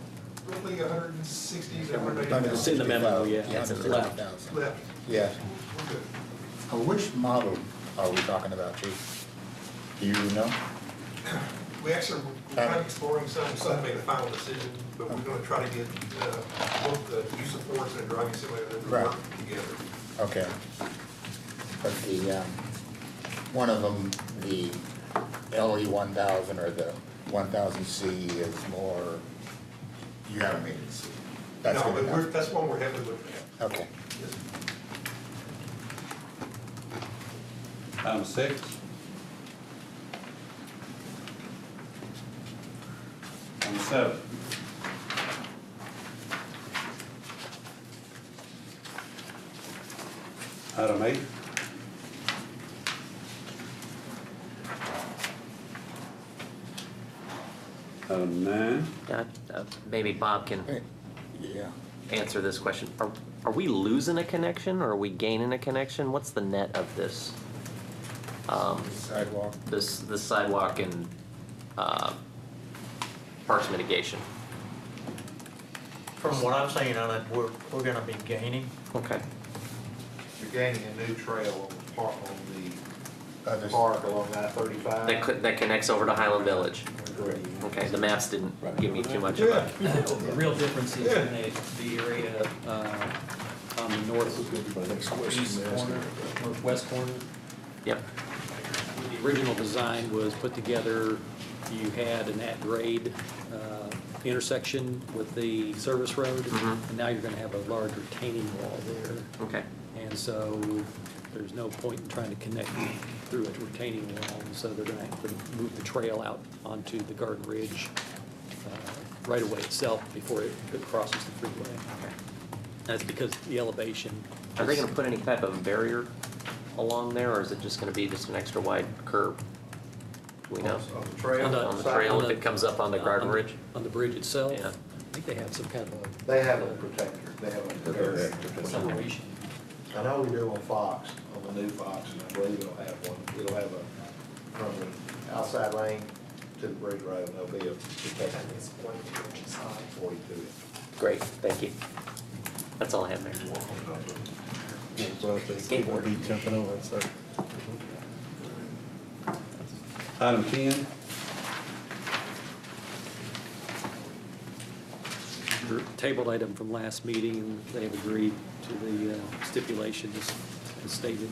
Roughly 160 to
Under
180.
It's in the memo, yeah.
Under
It's left.
60,000.
Left.
Yeah.
We're good.
Which model are we talking about, Chief? Do you know?
We actually, we're kind of exploring some to make a final decision, but we're going to try to get both the use of force and driving simulator to
Right.
work together.
Okay. But the, one of them, the LE 1000 or the 1000C is more, you haven't made it see. That's
No,
good
but
enough.
that's one we're heavily looking at.
Okay.
Yes.
Item six. Item seven. Item eight. Item nine.
Maybe Bob can
Yeah.
answer this question. Are we losing a connection or are we gaining a connection? What's the net of this?
Sidewalk.
This sidewalk and parks mitigation?
From what I'm seeing on it, we're gonna be gaining.
Okay.
You're gaining a new trail on
Other
the park along I-35.
That connects over to Highland Village.
Correct.
Okay, the maps didn't give me too much of a.
the real difference is in the area on the northwest corner, northwest corner.
Yep.
When the original design was put together, you had an at-grade intersection with the service road, and now you're gonna have a large retaining wall there.
Okay.
And so there's no point in trying to connect through a retaining wall, and so they're gonna have to move the trail out onto the Garden Ridge right away itself before it crosses the freeway. That's because the elevation.
Are they gonna put any type of barrier along there, or is it just gonna be just an extra wide curb? Do we know?
On the trail.
On the trail, if it comes up on the Garden Ridge?
On the bridge itself?
Yeah.
I think they have some kind of
They have a protector, they have a barrier.
a separation.
I know we do on Fox, on the new Fox, and I believe it'll have one, it'll have a, from the outside lane
to the bridge road, there'll be a,
It's 42 inches high.
42.
Great, thank you. That's all I have, Mayor.
Well, they
Skateboard.
be jumping over it, so. Item 10.
Tabled item from last meeting, and they have agreed to the stipulations as stated.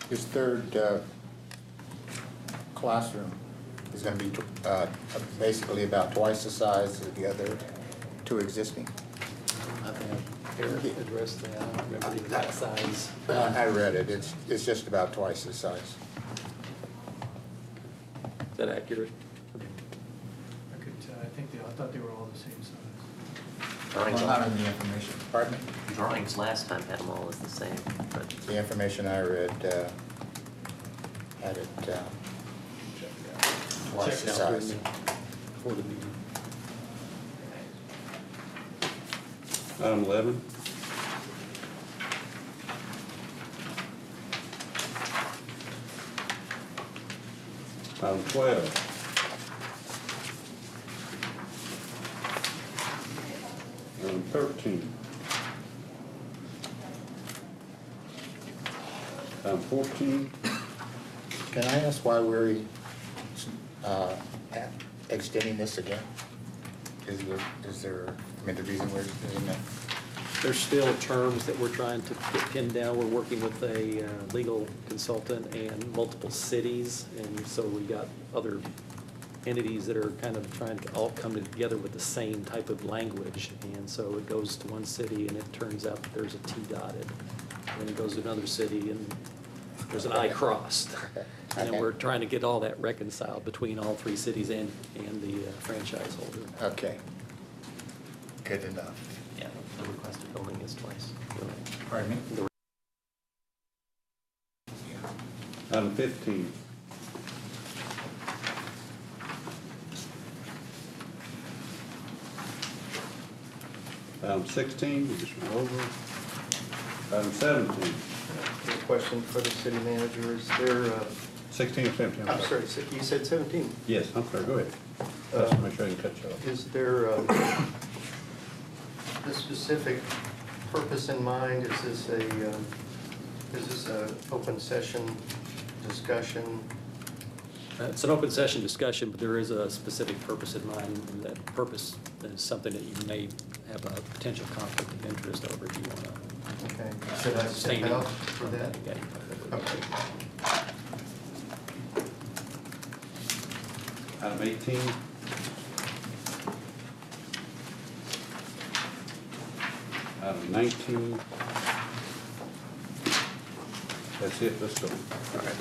His third classroom is going to be basically about twice the size of the other two existing.
I think Eric addressed that, I don't remember the exact size.
I read it, it's just about twice the size.
Is that accurate?
I thought they were all the same size.
Drawings,
Well, not in the information. Pardon me?
drawings last time had them all as the same, but
The information I read had it twice the
Checked out during
size.
before the meeting.
Item 11. Item 12. Item 13. Item 14.
Can I ask why we're extending this again? Is there, I mean, the reason we're doing that?
There's still terms that we're trying to get pinned down. We're working with a legal consultant and multiple cities, and so we got other entities that are kind of trying to all come together with the same type of language. And so it goes to one city, and it turns out that there's a T dotted. Then it goes to another city, and there's an I crossed. And then we're trying to get all that reconciled between all three cities and the franchise holder.
Okay. Good enough.
yeah, the requested building is twice.
Pardon me?
Item 15. Item 16, we just went over. Item 17.
A question for the city manager, is there,
16 or 17?
I'm sorry, you said 17.
Yes, I'm sorry, go ahead. Let's make sure I didn't cut you off.
Is there a specific purpose in mind? Is this a open session discussion?
It's an open session discussion, but there is a specific purpose in mind, and that purpose is something that you may have a potential conflict of interest over if you want to.
Okay, should I step out for that?
Yeah, you probably would.
Okay.
Item 18. Item 19. That's it, let's go.
All right.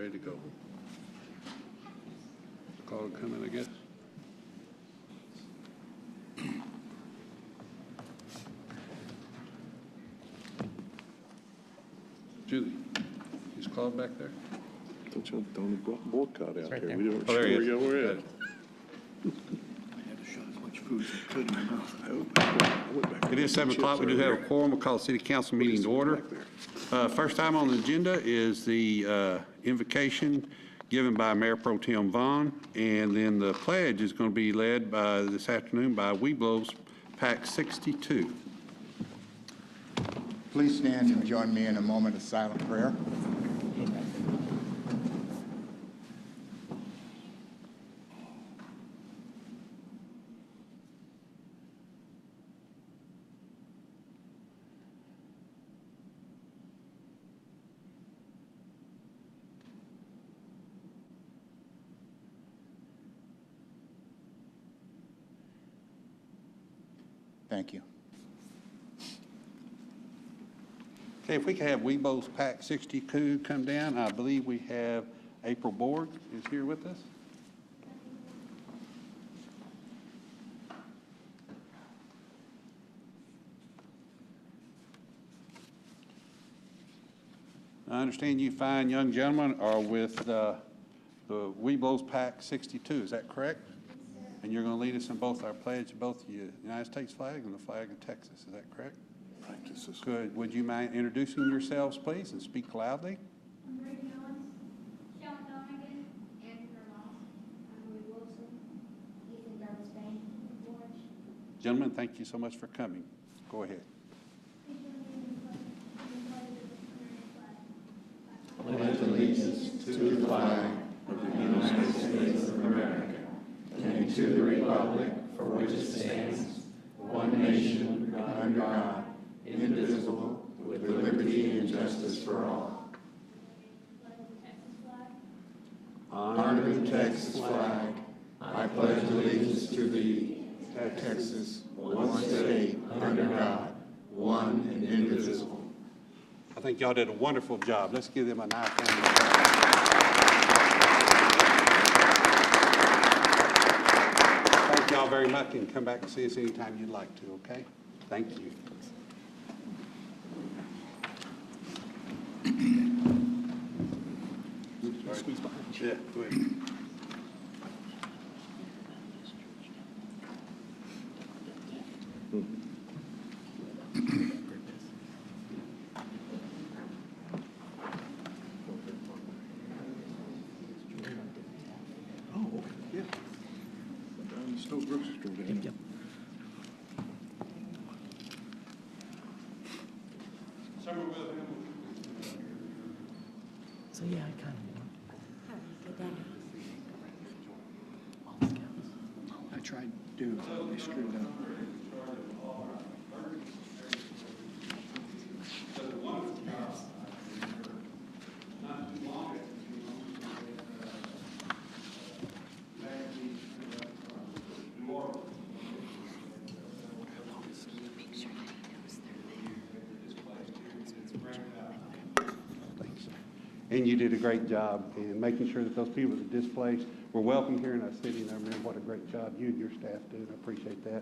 ready to go. Call it coming, I guess. Julie, is Claude back there?
Don't you have Tony Boycott out
right
there?
there.
We weren't
Oh, there he
sure
is.
where we're at.
It is 7 o'clock. We do have a quorum. We'll call the city council meeting to order. First item on the agenda is the invocation given by Mayor Pro Tem Vaughn, and then the pledge is going to be led by this afternoon by Weeblos PAC 62.
Please stand and join me in a moment of silent prayer. Thank you.
Okay, if we could have Weeblos PAC 62 come down. I believe we have April Borg is here with us. I understand you fine young gentlemen are with the Weeblos PAC 62, is that correct? And you're going to lead us in both our pledge, both the United States flag and the flag of Texas, is that correct?
Practices.
Good. Would you mind introducing yourselves, please, and speak loudly?
I'm Brady Owens, Sean Donegan, Andrew Ross, I'm Louis Wilson, Ethan Douglas Bain, George.
Gentlemen, thank you so much for coming. Go ahead.
Pledge allegiance to the flag of the United States of America and to the republic for which it stands, one nation, under God, indivisible, with liberty and justice for all. Honor the Texas flag. I pledge allegiance to thee, Texas, one state, under God, one and indivisible.
I think y'all did a wonderful job. Let's give them a nice round of applause. Thank y'all very much, and come back and see us anytime you'd like to, okay? Thank you. Yeah, go ahead.
Oh, okay, yeah. Down the Stowe grocery store down there.
So, yeah, I kind of.
I tried doing it, they screwed up.
And you did a great job in making sure that those people that are displaced were welcome here in our city. And I remember what a great job you and your staff did. I appreciate that.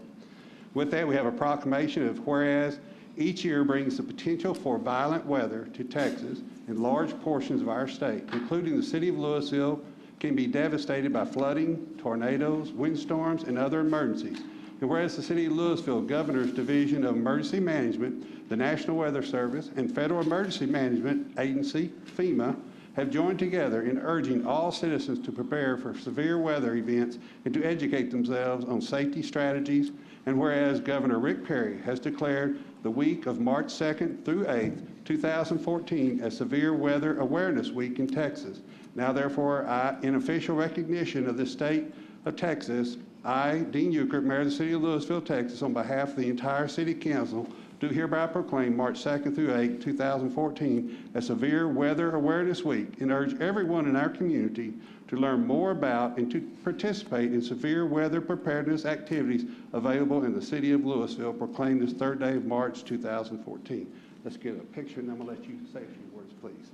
With that, we have a proclamation of whereas each year brings the potential for violent weather to Texas, and large portions of our state, including the city of Louisville, can be devastated by flooding, tornadoes, windstorms, and other emergencies. And whereas the City of Louisville Governor's Division of Emergency Management, the National Weather Service, and Federal Emergency Management Agency, FEMA, have joined together in urging all citizens to prepare for severe weather events and to educate themselves on safety strategies. And whereas Governor Rick Perry has declared the week of March 2nd through 8th, 2014 as Severe Weather Awareness Week in Texas. Now therefore, in official recognition of the state of Texas, I, Dean Euchert, Mayor of the City of Louisville, Texas, on behalf of the entire City Council, do hereby proclaim March 2nd through 8th, 2014 as Severe Weather Awareness Week and urge everyone in our community to learn more about and to participate in severe weather preparedness activities available in the City of Louisville, proclaimed this 3rd day of March 2014. Let's get a picture and then I'm going to let you say a few words, please.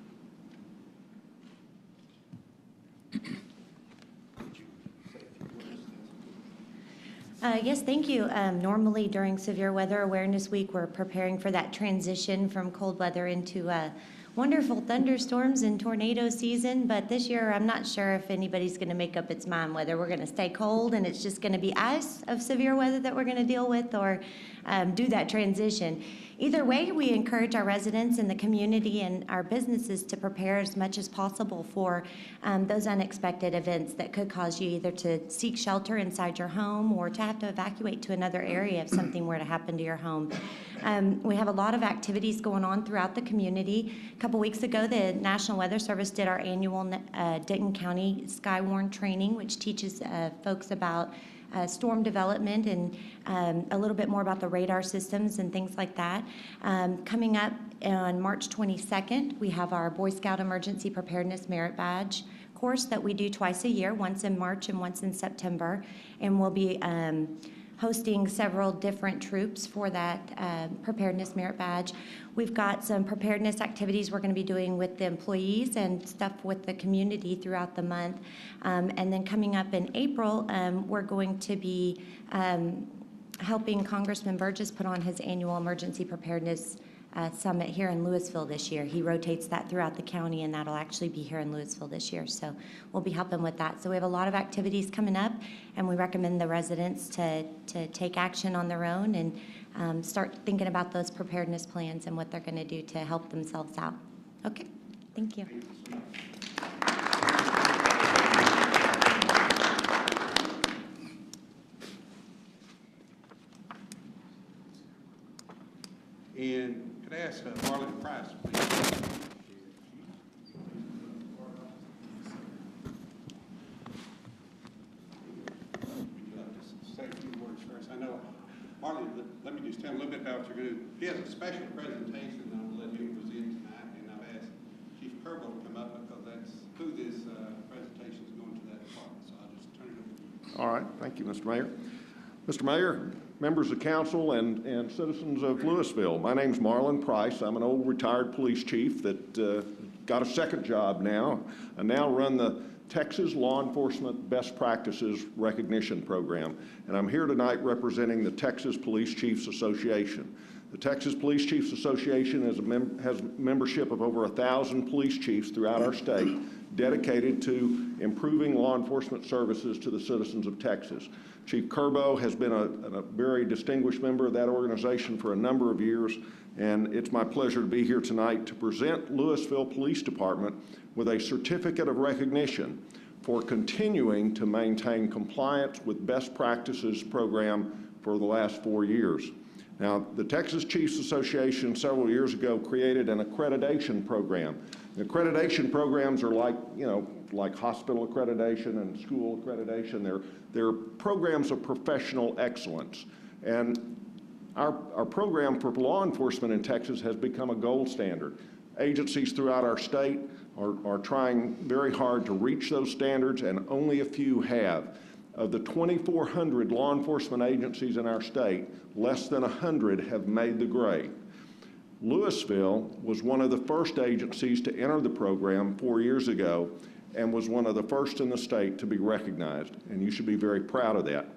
Yes, thank you. Normally during Severe Weather Awareness Week, we're preparing for that transition from cold weather into wonderful thunderstorms and tornado season. But this year, I'm not sure if anybody's going to make up its mind whether we're going to stay cold and it's just going to be ice of severe weather that we're going to deal with, or do that transition. Either way, we encourage our residents and the community and our businesses to prepare as much as possible for those unexpected events that could cause you either to seek shelter inside your home or to have to evacuate to another area if something were to happen to your home. We have a lot of activities going on throughout the community. A couple weeks ago, the National Weather Service did our annual Denton County Skywarn training, which teaches folks about storm development and a little bit more about the radar systems and things like that. Coming up on March 22nd, we have our Boy Scout Emergency Preparedness Merit Badge course that we do twice a year, once in March and once in September. And we'll be hosting several different troops for that preparedness merit badge. We've got some preparedness activities we're going to be doing with the employees and stuff with the community throughout the month. And then coming up in April, we're going to be helping Congressman Burgess put on his annual emergency preparedness summit here in Louisville this year. He rotates that throughout the county, and that'll actually be here in Louisville this year. So we'll be helping with that. So we have a lot of activities coming up, and we recommend the residents to take action on their own and start thinking about those preparedness plans and what they're going to do to help themselves out. Okay, thank you.
And could I ask Marlon Price, please? Say a few words first. I know, Marlon, let me just tell him a little bit about what you're going to do. He has a special presentation that I'm going to let him present tonight, and I've asked Chief Kerbo to come up because that's who this presentation is going to that department. So I'll just turn it over to you.
All right. Thank you, Mr. Mayor. Mr. Mayor, members of council, and citizens of Louisville, my name's Marlon Price. I'm an old retired police chief that got a second job now. I now run the Texas Law Enforcement Best Practices Recognition Program, and I'm here tonight representing the Texas Police Chiefs Association. The Texas Police Chiefs Association has membership of over 1,000 police chiefs throughout our state dedicated to improving law enforcement services to the citizens of Texas. Chief Kerbo has been a very distinguished member of that organization for a number of years, and it's my pleasure to be here tonight to present Louisville Police Department with a certificate of recognition for continuing to maintain compliance with best practices program for the last 4 years. Now, the Texas Chiefs Association several years ago created an accreditation program. The accreditation programs are like, like hospital accreditation and school accreditation. They're programs of professional excellence. And our program for law enforcement in Texas has become a gold standard. Agencies throughout our state are trying very hard to reach those standards, and only a few have. Of the 2,400 law enforcement agencies in our state, less than 100 have made the grade. Louisville was one of the first agencies to enter the program 4 years ago and was one of the first in the state to be recognized, and you should be very proud of that.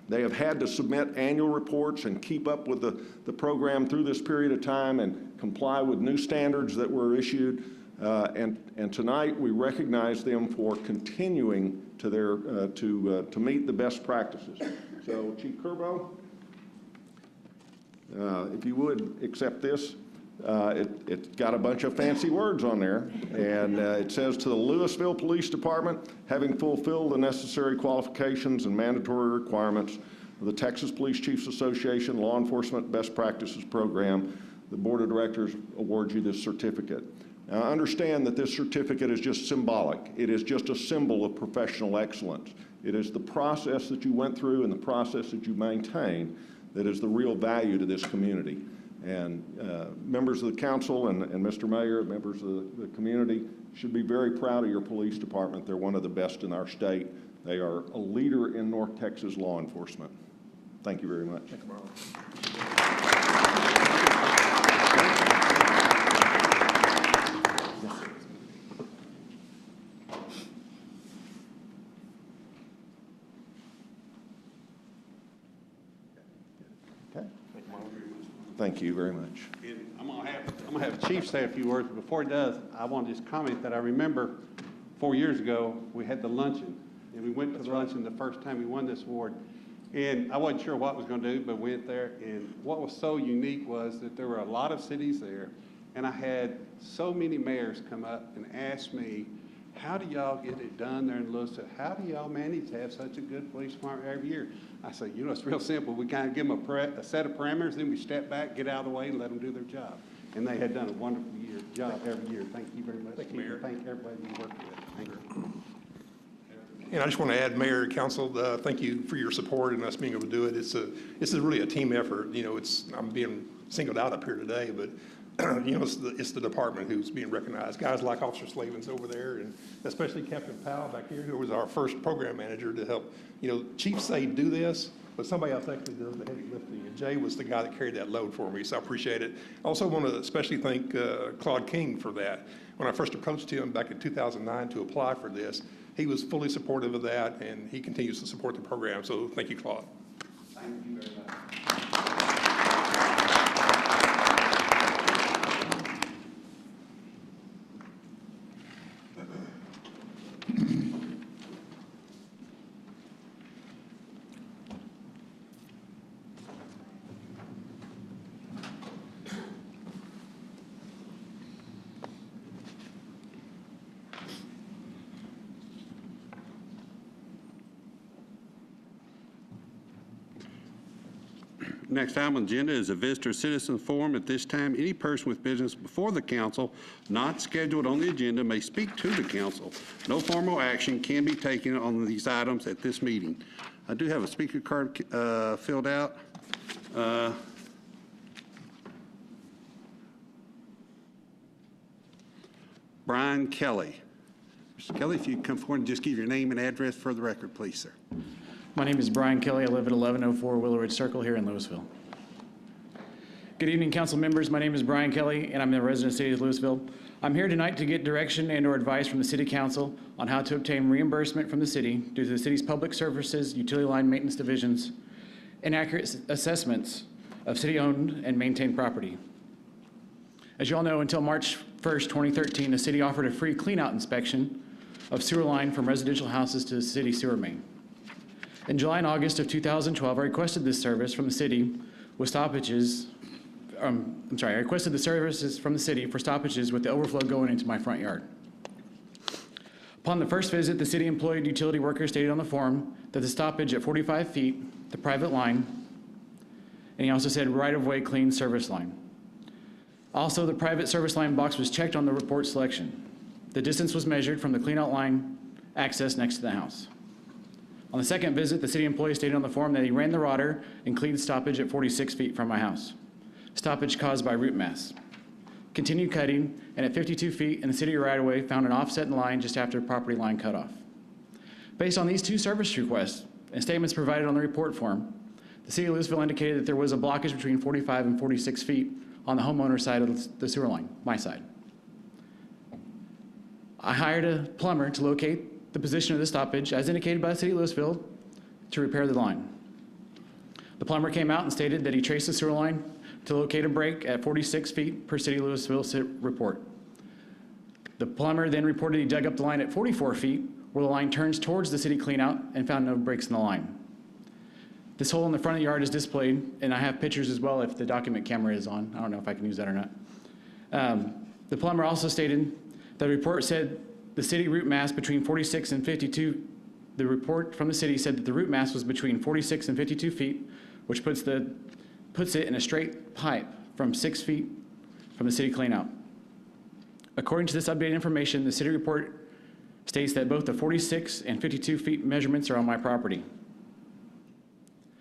They have had to submit annual reports and keep up with the program through this period of time and comply with new standards that were issued. And tonight we recognize them for continuing to meet the best practices. So, Chief Kerbo, if you would accept this. It's got a bunch of fancy words on there, and it says, to the Louisville Police Department, having fulfilled the necessary qualifications and mandatory requirements of the Texas Police Chiefs Association Law Enforcement Best Practices Program, the Board of Directors awards you this certificate. Now, understand that this certificate is just symbolic. It is just a symbol of professional excellence. It is the process that you went through and the process that you maintain that is the real value to this community. And members of the council and Mr. Mayor, members of the community should be very proud of your police department. They're one of the best in our state. They are a leader in North Texas law enforcement. Thank you very much. Thank you, Marlon. Thank you very much.
And I'm gonna have Chief say a few words, but before he does, I want to just comment that I remember 4 years ago, we had the luncheon, and we went to the luncheon the first time we won this award. And I wasn't sure what I was gonna do, but went there, and what was so unique was that there were a lot of cities there, and I had so many mayors come up and ask me, how do y'all get it done there in Louisville? How do y'all manage to have such a good police department every year? I said, you know, it's real simple. We kind of give them a set of parameters, then we step back, get out of the way, and let them do their job. And they had done a wonderful job every year. Thank you very much. Thank you, Mayor. Thank everybody you worked with. Thank you.
And I just want to add, Mayor, Council, thank you for your support and us being able to do it. This is really a team effort. You know, I'm being singled out up here today, but you know, it's the department who's being recognized. Guys like Officer Slavens over there, and especially Captain Powell back here, who was our first program manager to help. You know, chiefs say do this, but somebody else actually does the heavy lifting. And Jay was the guy that carried that load for me, so I appreciate it. I also want to especially thank Claude King for that. When I first approached him back in 2009 to apply for this, he was fully supportive of that, and he continues to support the program. So thank you, Claude.
Thank you very much. Next item on the agenda is a visitor citizen forum. At this time, any person with business before the council not scheduled on the agenda may speak to the council. No formal action can be taken on these items at this meeting. I do have a speaker card filled out. Brian Kelly. Mr. Kelly, if you come forward and just give your name and address for the record, please, sir.
My name is Brian Kelly. I live at 1104 Willow Ridge Circle here in Louisville. Good evening, council members. My name is Brian Kelly, and I'm the resident of the city of Louisville. I'm here tonight to get direction and/or advice from the city council on how to obtain reimbursement from the city due to the city's public services, utility line maintenance divisions, inaccurate assessments of city-owned and maintained property. As you all know, until March 1st, 2013, the city offered a free cleanout inspection of sewer line from residential houses to the city sewer main. In July and August of 2012, I requested this service from the city with stoppages. I requested the services from the city for stoppages with the overflow going into my front yard. Upon the first visit, the city employed utility worker stated on the form that the stoppage at 45 feet, the private line, and he also said right-of-way clean service line. Also, the private service line box was checked on the report selection. The distance was measured from the cleanout line access next to the house. On the second visit, the city employee stated on the form that he ran the rotor and cleaned stoppage at 46 feet from my house. Stoppage caused by root mass. Continued cutting, and at 52 feet in the city right-of-way, found an offset in the line just after the property line cutoff. Based on these two service requests and statements provided on the report form, the city of Louisville indicated that there was a blockage between 45 and 46 feet on the homeowner's side of the sewer line, my side. I hired a plumber to locate the position of the stoppage, as indicated by the city of Louisville, to repair the line. The plumber came out and stated that he traced the sewer line to locate a break at 46 feet per city of Louisville report. The plumber then reported he dug up the line at 44 feet, where the line turns towards the city cleanout, and found no breaks in the line. This hole in the front of the yard is displayed, and I have pictures as well if the document camera is on. I don't know if I can use that or not. The plumber also stated that the report said the city root mass between 46 and 52, the report from the city said that the root mass was between 46 and 52 feet, which puts it in a straight pipe from 6 feet from the city cleanout. According to this updated information, the city report states that both the 46 and 52 feet measurements are on my property.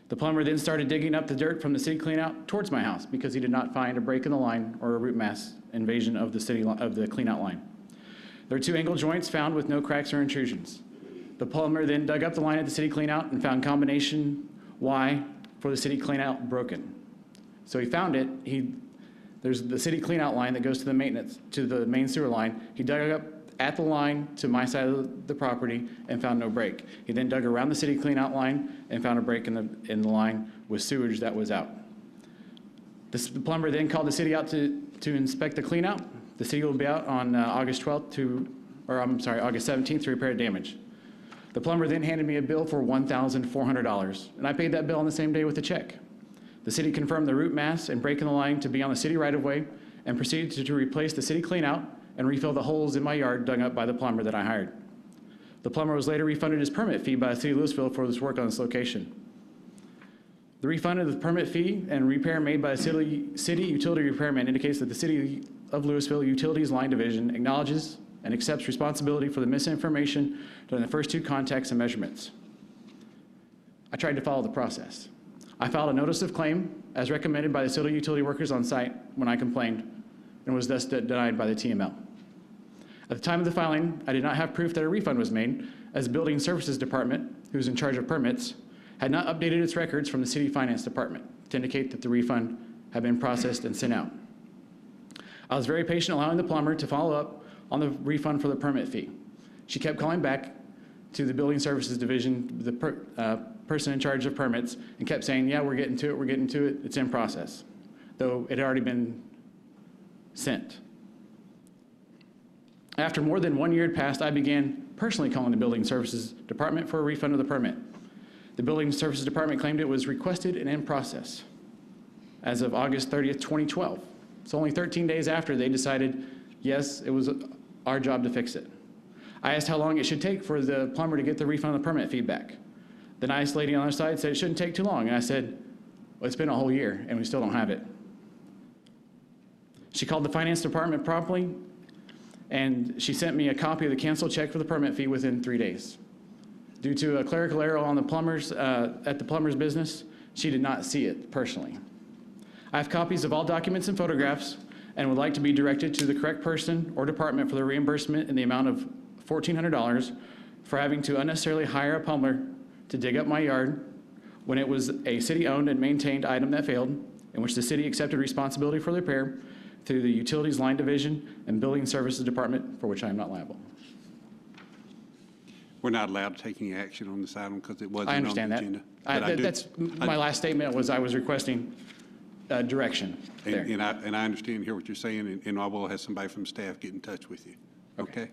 The plumber then started digging up the dirt from the city cleanout towards my house because he did not find a break in the line or a root mass invasion of the cleanout line. There are 2 angle joints found with no cracks or intrusions. The plumber then dug up the line at the city cleanout and found combination Y for the city cleanout broken. So he found it. There's the city cleanout line that goes to the maintenance, to the main sewer line. He dug up at the line to my side of the property and found no break. He then dug around the city cleanout line and found a break in the line with sewage that was out. The plumber then called the city out to inspect the cleanout. The city will be out on August 17th to repair damage. The plumber then handed me a bill for $1,400, and I paid that bill on the same day with a check. The city confirmed the root mass and break in the line to be on the city right-of-way and proceeded to replace the city cleanout and refill the holes in my yard dug up by the plumber that I hired. The plumber was later refunded his permit fee by the city of Louisville for this work on this location. The refund of the permit fee and repair made by the city utility repairman indicates that the City of Louisville Utilities Line Division acknowledges and accepts responsibility for the misinformation during the first 2 contacts and measurements. I tried to follow the process. I filed a notice of claim as recommended by the city utility workers on site when I complained and was thus denied by the TML. At the time of the filing, I did not have proof that a refund was made, as the Building Services Department, who is in charge of permits, had not updated its records from the City Finance Department to indicate that the refund had been processed and sent out. I was very patient, allowing the plumber to follow up on the refund for the permit fee. She kept calling back to the Building Services Division, the person in charge of permits, and kept saying, yeah, we're getting to it, it's in process, though it had already been sent. After more than 1 year had passed, I began personally calling the Building Services Department for a refund of the permit. The Building Services Department claimed it was requested and in process as of August 30th, 2012. So only 13 days after, they decided, yes, it was our job to fix it. I asked how long it should take for the plumber to get the refund of the permit feedback. The nice lady on the other side said it shouldn't take too long. And I said, well, it's been a whole year and we still don't have it. She called the finance department promptly, and she sent me a copy of the canceled check for the permit fee within 3 days. Due to a clerical error on the plumber's, at the plumber's business, she did not see it personally. I have copies of all documents and photographs and would like to be directed to the correct person or department for the reimbursement in the amount of $1,400 for having to unnecessarily hire a plumber to dig up my yard when it was a city-owned and maintained item that failed, in which the city accepted responsibility for the repair through the Utilities Line Division and Building Services Department, for which I am not liable.
We're not allowed to take any action on this item because it wasn't
I
on the
understand
agenda.
that. That's my last statement was I was requesting direction there.
And I understand and hear what you're saying, and I will have somebody from staff get in touch with you. Okay?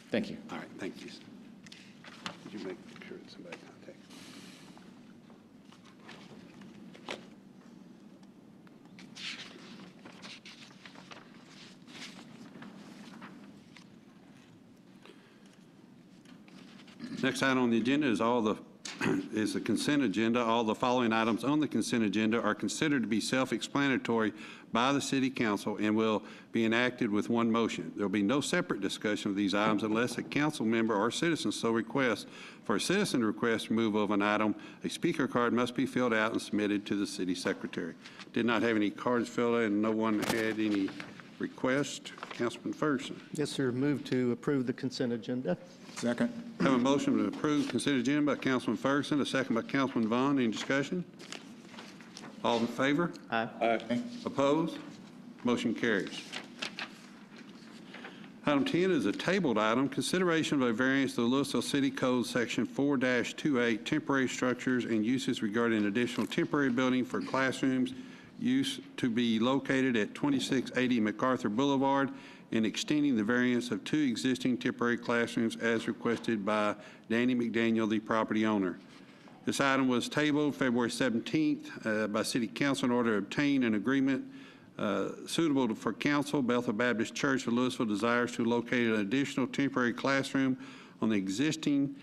Thank you.
All right, thank you. Did you make sure that somebody contacts? Next item on the agenda is the consent agenda. All the following items on the consent agenda are considered to be self-explanatory by the City Council and will be enacted with one motion. There will be no separate discussion of these items unless a council member or citizen so requests. For a citizen to request removal of an item, a speaker card must be filled out and submitted to the City Secretary. Did not have any cards filled out and no one had any requests. Councilman Ferguson.
Yes, sir. Move to approve the consent agenda.
Second.
Have a motion to approve consent agenda by Councilman Ferguson, a second by Councilman Vaughn. Any discussion? All in favor?
Aye.
Aye.
Opposed? Motion carries. Item 10 is a tabled item, consideration of a variance to the Louisville City Code Section 4-28, temporary structures and uses regarding additional temporary building for classrooms use to be located at 2680 MacArthur Boulevard, and extending the variance of 2 existing temporary classrooms as requested by Danny McDaniel, the property owner. This item was tabled February 17th by City Council in order to obtain an agreement suitable for council. Bethel Baptist Church of Louisville desires to locate an additional temporary classroom on the existing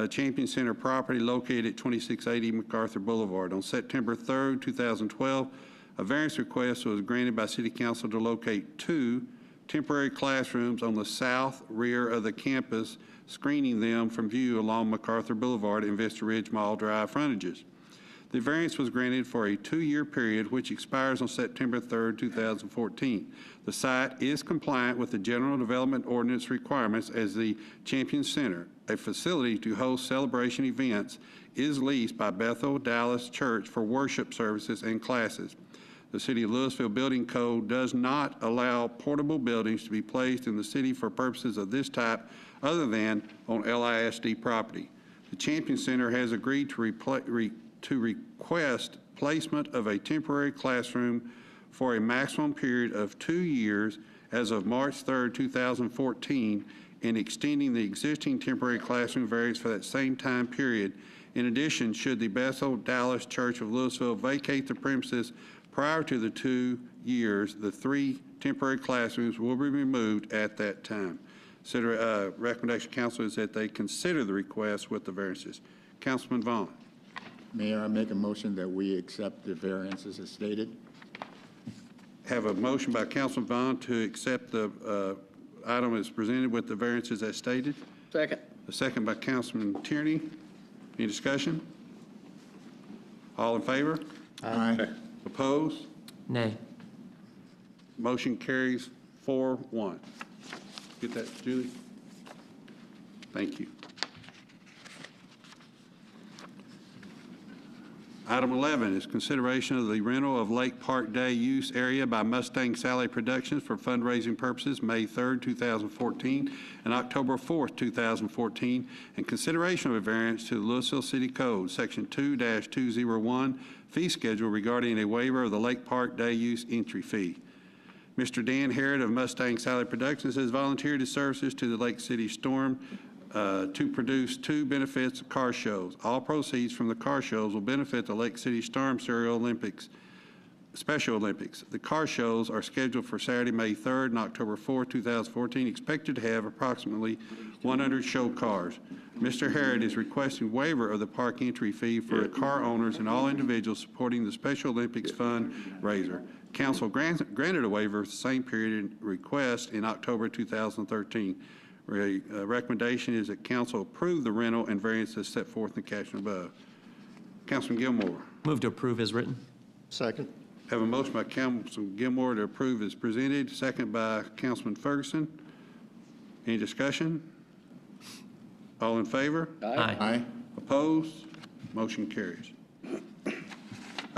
Champion Center property located at 2680 MacArthur Boulevard. On September 3rd, 2012, a variance request was granted by City Council to locate 2 temporary classrooms on the south rear of the campus, screening them from view along MacArthur Boulevard and Vista Ridge Mall Drive frontages. The variance was granted for a 2-year period, which expires on September 3rd, 2014. The site is compliant with the General Development Ordinance requirements as the Champion Center, a facility to host celebration events, is leased by Bethel Dallas Church for worship services and classes. The City of Louisville Building Code does not allow portable buildings to be placed in the city for purposes of this type other than on LISD property. The Champion Center has agreed to request placement of a temporary classroom for a maximum period of 2 years as of March 3rd, 2014, and extending the existing temporary classroom variance for that same time period. In addition, should the Bethel Dallas Church of Louisville vacate the premises prior to the 2 years, the 3 temporary classrooms will be removed at that time. Recommendation, council, is that they consider the request with the variances. Councilman Vaughn.
Mayor, I make a motion that we accept the variances as stated.
Have a motion by Councilman Vaughn to accept the item as presented with the variances as stated.
Second.
A second by Councilman Tierney. Any discussion? All in favor?
Aye.
Opposed?
Nay.
Motion carries 4-1. Get that, Julie? Thank you. Item 11 is consideration of the rental of Lake Park Day use area by Mustang Sally Productions for fundraising purposes, May 3rd, 2014, and October 4th, 2014, and consideration of a variance to the Louisville City Code, Section 2-201, fee schedule regarding a waiver of the Lake Park Day use entry fee. Mr. Dan Harrod of Mustang Sally Productions has volunteered his services to the Lake City Storm to produce 2 benefits car shows. All proceeds from the car shows will benefit the Lake City Storm Special Olympics. The car shows are scheduled for Saturday, May 3rd and October 4th, 2014, expected to have approximately 100 show cars. Mr. Harrod is requesting waiver of the park entry fee for car owners and all individuals supporting the Special Olympics fundraiser. Council granted a waiver of the same period request in October 2013. Recommendation is that council approve the rental and variance as set forth in the caption above. Councilman Gilmore.
Move to approve as written.
Second.
Have a motion by Councilman Gilmore to approve as presented, second by Councilman Ferguson. Any discussion? All in favor?
Aye.
Aye.
Opposed? Motion carries.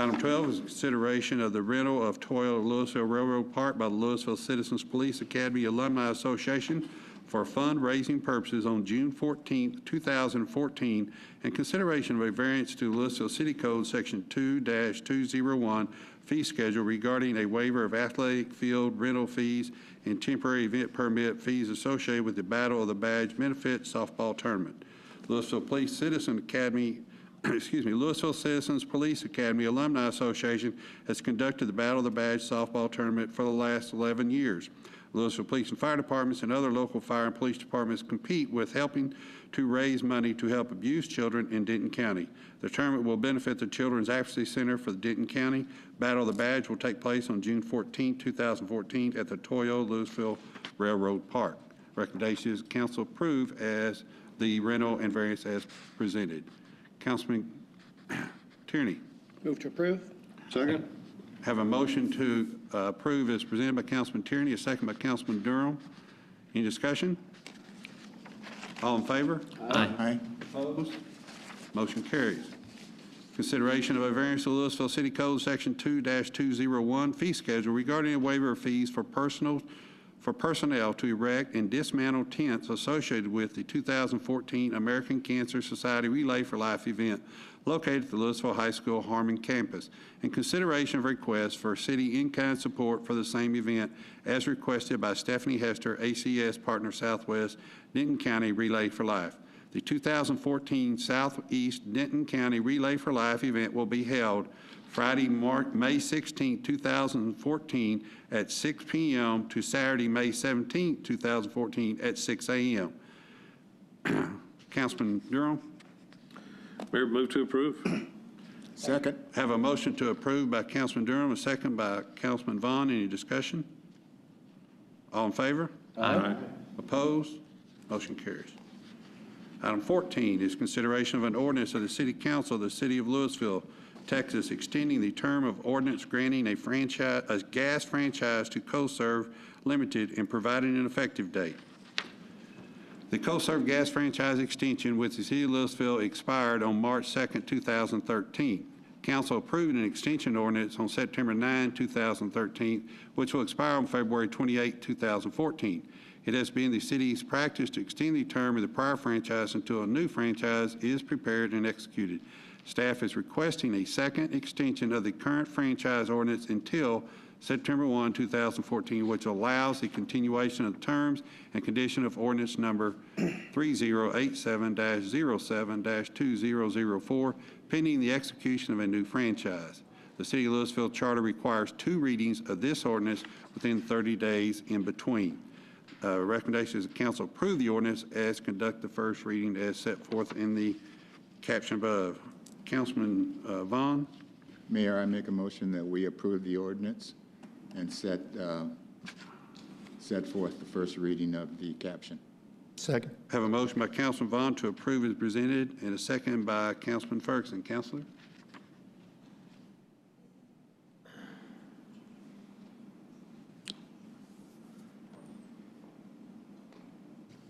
Item 12 is consideration of the rental of Toyota Louisville Railroad Park by the Louisville Citizens Police Academy Alumni Association for fundraising purposes on June 14, 2014, and consideration of a variance to Louisville City Code Section 2-201 fee schedule regarding a waiver of athletic field rental fees and temporary event permit fees associated with the Battle of the Badge Benefit softball tournament. Louisville Police Citizen Academy Louisville Citizens Police Academy Alumni Association has conducted the Battle of the Badge softball tournament for the last 11 years. Louisville Police and Fire Departments and other local fire and police departments compete with helping to raise money to help abused children in Denton County. The tournament will benefit the Children's Advocacy Center for the Denton County. Battle of the Badge will take place on June 14, 2014 at the Toyota Louisville Railroad Park. Recommendation is council approve as the rental and variance as presented. Councilman Tierney.
Move to approve.
Second.
Have a motion to approve as presented by Councilman Tierney, a second by Councilman Durham. Any discussion? All in favor?
Aye.
Aye.
Opposed? Motion carries. Consideration of a variance to Louisville City Code Section 2-201 fee schedule regarding a waiver of fees for personnel to erect and dismantle tents associated with the 2014 American Cancer Society Relay for Life event located at the Louisville High School Harmon campus, in consideration of requests for city in-kind support for the same event as requested by Stephanie Hester, ACS Partner Southwest, Denton County Relay for Life. The 2014 Southeast Denton County Relay for Life event will be held Friday, May 16, 2014 at 6 p.m. to Saturday, May 17, 2014 at 6 a.m. Councilman Durham.
Mayor, move to approve.
Second.
Have a motion to approve by Councilman Durham, a second by Councilman Vaughn. Any discussion? All in favor?
Aye.
Opposed? Motion carries. Item 14 is consideration of an ordinance of the City Council of the City of Louisville, Texas, extending the term of ordinance granting a gas franchise to CoServe Limited and providing an effective date. The CoServe gas franchise extension with the City of Louisville expired on March 2, 2013. Council approved an extension ordinance on September 9, 2013, which will expire on February 28, 2014. It has been the city's practice to extend the term of the prior franchise until a new franchise is prepared and executed. Staff is requesting a second extension of the current franchise ordinance until September 1, 2014, which allows the continuation of the terms and condition of ordinance number 3087-07-2004, pending the execution of a new franchise. The City of Louisville Charter requires 2 readings of this ordinance within 30 days in between. Recommendation is the council approve the ordinance as conduct the first reading as set forth in the caption above. Councilman Vaughn?
Mayor, I make a motion that we approve the ordinance and set forth the first reading of the caption.
Second.
Have a motion by Councilman Vaughn to approve as presented and a second by Councilman Ferguson. Councilor?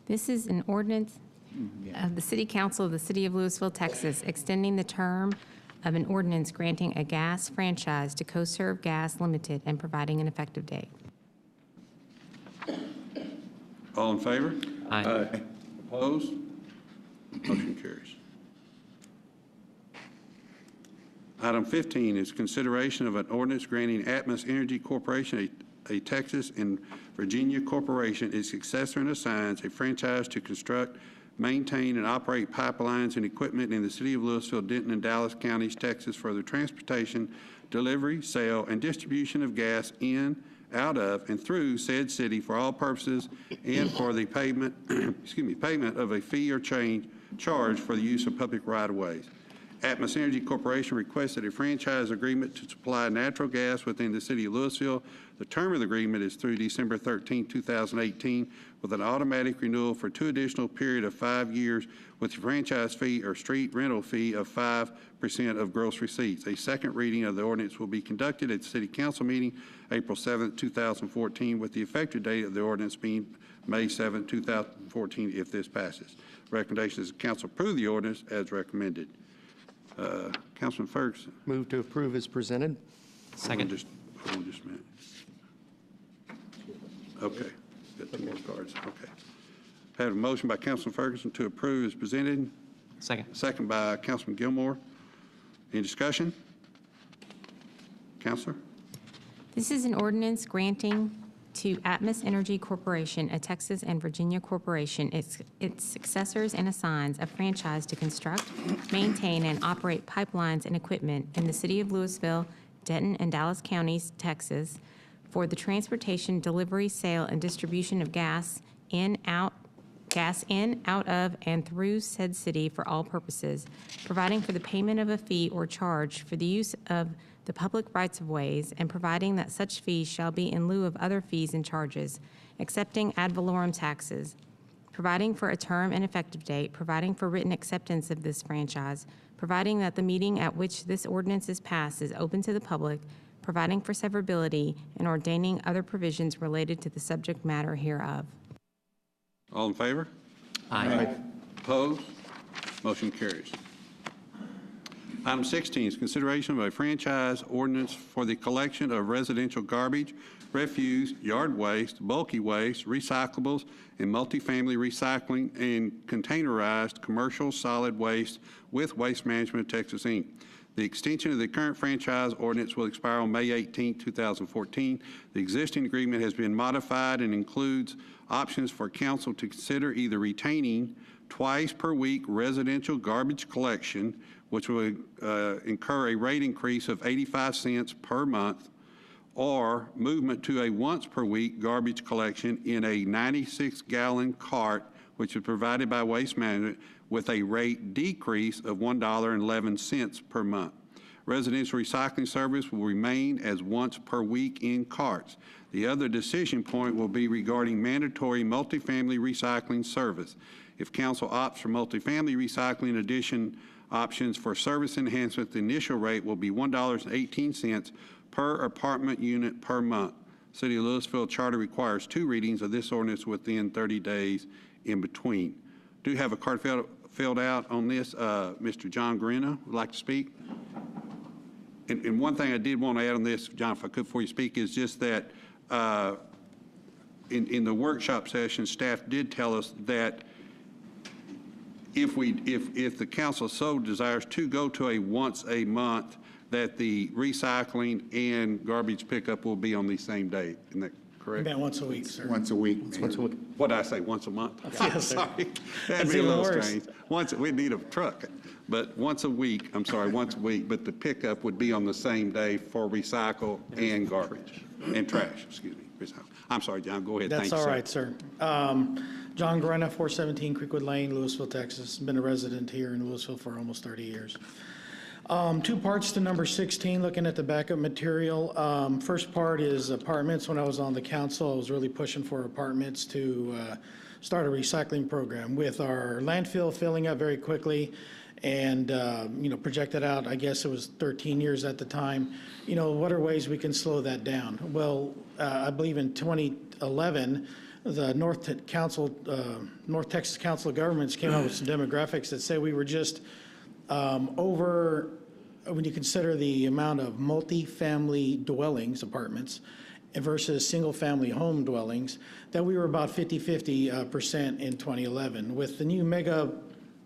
This is an ordinance of the City Council of the City of Louisville, Texas, extending the term of an ordinance granting a gas franchise to CoServe Gas Limited and providing an effective date.
All in favor?
Aye.
Opposed? Motion carries. Item 15 is consideration of an ordinance granting Atmos Energy Corporation, a Texas and Virginia corporation, its successor and assigns a franchise to construct, maintain, and operate pipelines and equipment in the City of Louisville, Denton, and Dallas counties, Texas, for the transportation, delivery, sale, and distribution of gas in, out of, and through said city for all purposes, and for the payment, payment of a fee or charge for the use of public right-of-ways. Atmos Energy Corporation requested a franchise agreement to supply natural gas within the City of Louisville. The term of the agreement is through December 13, 2018, with an automatic renewal for 2 additional period of 5 years with a franchise fee or street rental fee of 5% of gross receipts. A second reading of the ordinance will be conducted at the City Council meeting April 7, 2014, with the effective date of the ordinance being May 7, 2014, if this passes. Recommendation is the council approve the ordinance as recommended. Councilman Ferguson.
Move to approve as presented.
Second.
Hold on just a minute. Okay, got 2 more cards. Okay. Have a motion by Councilman Ferguson to approve as presented.
Second.
Second by Councilman Gilmore. Any discussion? Councilor?
This is an ordinance granting to Atmos Energy Corporation, a Texas and Virginia corporation, its successors and assigns a franchise to construct, maintain, and operate pipelines and equipment in the City of Louisville, Denton, and Dallas counties, Texas, for the transportation, delivery, sale, and distribution of gas in, out of, and through said city for all purposes, providing for the payment of a fee or charge for the use of the public rights-of-ways, and providing that such fees shall be in lieu of other fees and charges, accepting ad valorem taxes, providing for a term and effective date, providing for written acceptance of this franchise, providing that the meeting at which this ordinance is passed is open to the public, providing for severability, and ordaining other provisions related to the subject matter hereof.
All in favor?
Aye.
Opposed? Motion carries. Item 16 is consideration of a franchise ordinance for the collection of residential garbage, refuse, yard waste, bulky waste, recyclables, and multifamily recycling and containerized commercial solid waste with Waste Management of Texas, Inc. The extension of the current franchise ordinance will expire on May 18, 2014. The existing agreement has been modified and includes options for council to consider either retaining twice per week residential garbage collection, which will incur a rate increase of 85 cents per month, or movement to a once per week garbage collection in a 96-gallon cart, which is provided by Waste Management, with a rate decrease of $1.11 per month. Residential recycling service will remain as once per week in carts. The other decision point will be regarding mandatory multifamily recycling service. If council opts for multifamily recycling addition options for service enhancement, the initial rate will be $1.18 per apartment unit per month. City of Louisville Charter requires 2 readings of this ordinance within 30 days in between. Do have a card filled out on this. Mr. John Garena would like to speak. And one thing I did want to add on this, John, if I could before you speak, is just that in the workshop session, staff did tell us that if the council so desires to go to a once a month, that the recycling and garbage pickup will be on the same day. Isn't that correct?
About once a week, sir.
Once a week.
What did I say, once a month?
Yes, sir.
Sorry. That'd
That's
be a
even
little
worse.
strange. We need a truck, but once a week, once a week, but the pickup would be on the same day for recycle and garbage, and trash, excuse me, recycle. I'm sorry, John, go ahead.
That's
Thank you,
all
sir.
right, sir. John Grena, 417 Creekwood Lane, Louisville, Texas. Been a resident here in Louisville for almost 30 years. Two parts to number 16, looking at the backup material. First part is apartments. When I was on the council, I was really pushing for apartments to start a recycling program. With our landfill filling up very quickly and, projected out, I guess it was 13 years at the time, what are ways we can slow that down? Well, I believe in 2011, the North Texas Council of Governments came out with some demographics that say we were just over, when you consider the amount of multi-family dwellings, apartments, versus single-family home dwellings, that we were about 50-50% in 2011. With the new mega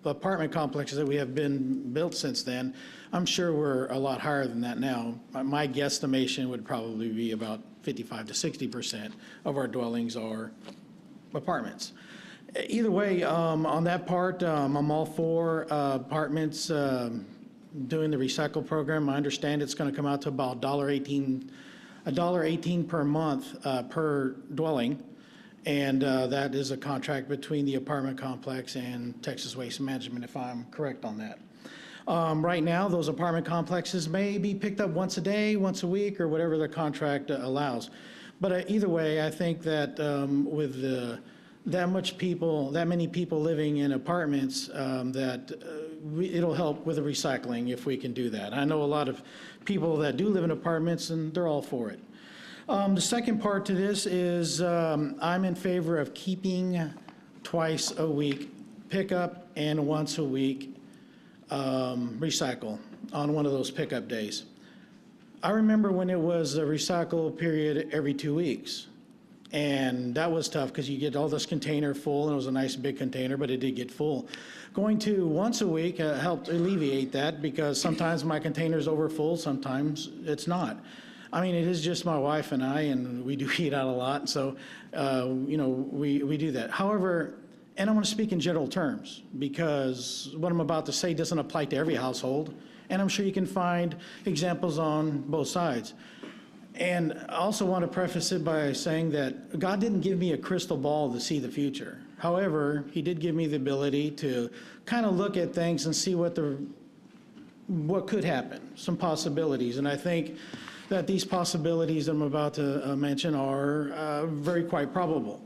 apartment complexes that we have been built since then, I'm sure we're a lot higher than that now. My guesstimation would probably be about 55 to 60% of our dwellings are apartments. Either way, on that part, I'm all for apartments doing the recycle program. I understand it's going to come out to about $1.18 per month per dwelling, and that is a contract between the apartment complex and Texas Waste Management, if I'm correct on that. Right now, those apartment complexes may be picked up once a day, once a week, or whatever the contract allows. But either way, I think that with that many people living in apartments, it'll help with the recycling if we can do that. I know a lot of people that do live in apartments, and they're all for it. The second part to this is I'm in favor of keeping twice a week pickup and once a week recycle on one of those pickup days. I remember when it was a recycle period every 2 weeks. And that was tough because you get all this container full, and it was a nice big container, but it did get full. Going to once a week helped alleviate that, because sometimes my container's overfull, sometimes it's not. I mean, it is just my wife and I, and we do eat out a lot, so we do that. However, and I want to speak in general terms, because what I'm about to say doesn't apply to every household, and I'm sure you can find examples on both sides. And I also want to preface it by saying that God didn't give me a crystal ball to see the future. However, He did give me the ability to kind of look at things and see what could happen, some possibilities. And I think that these possibilities I'm about to mention are very quite probable.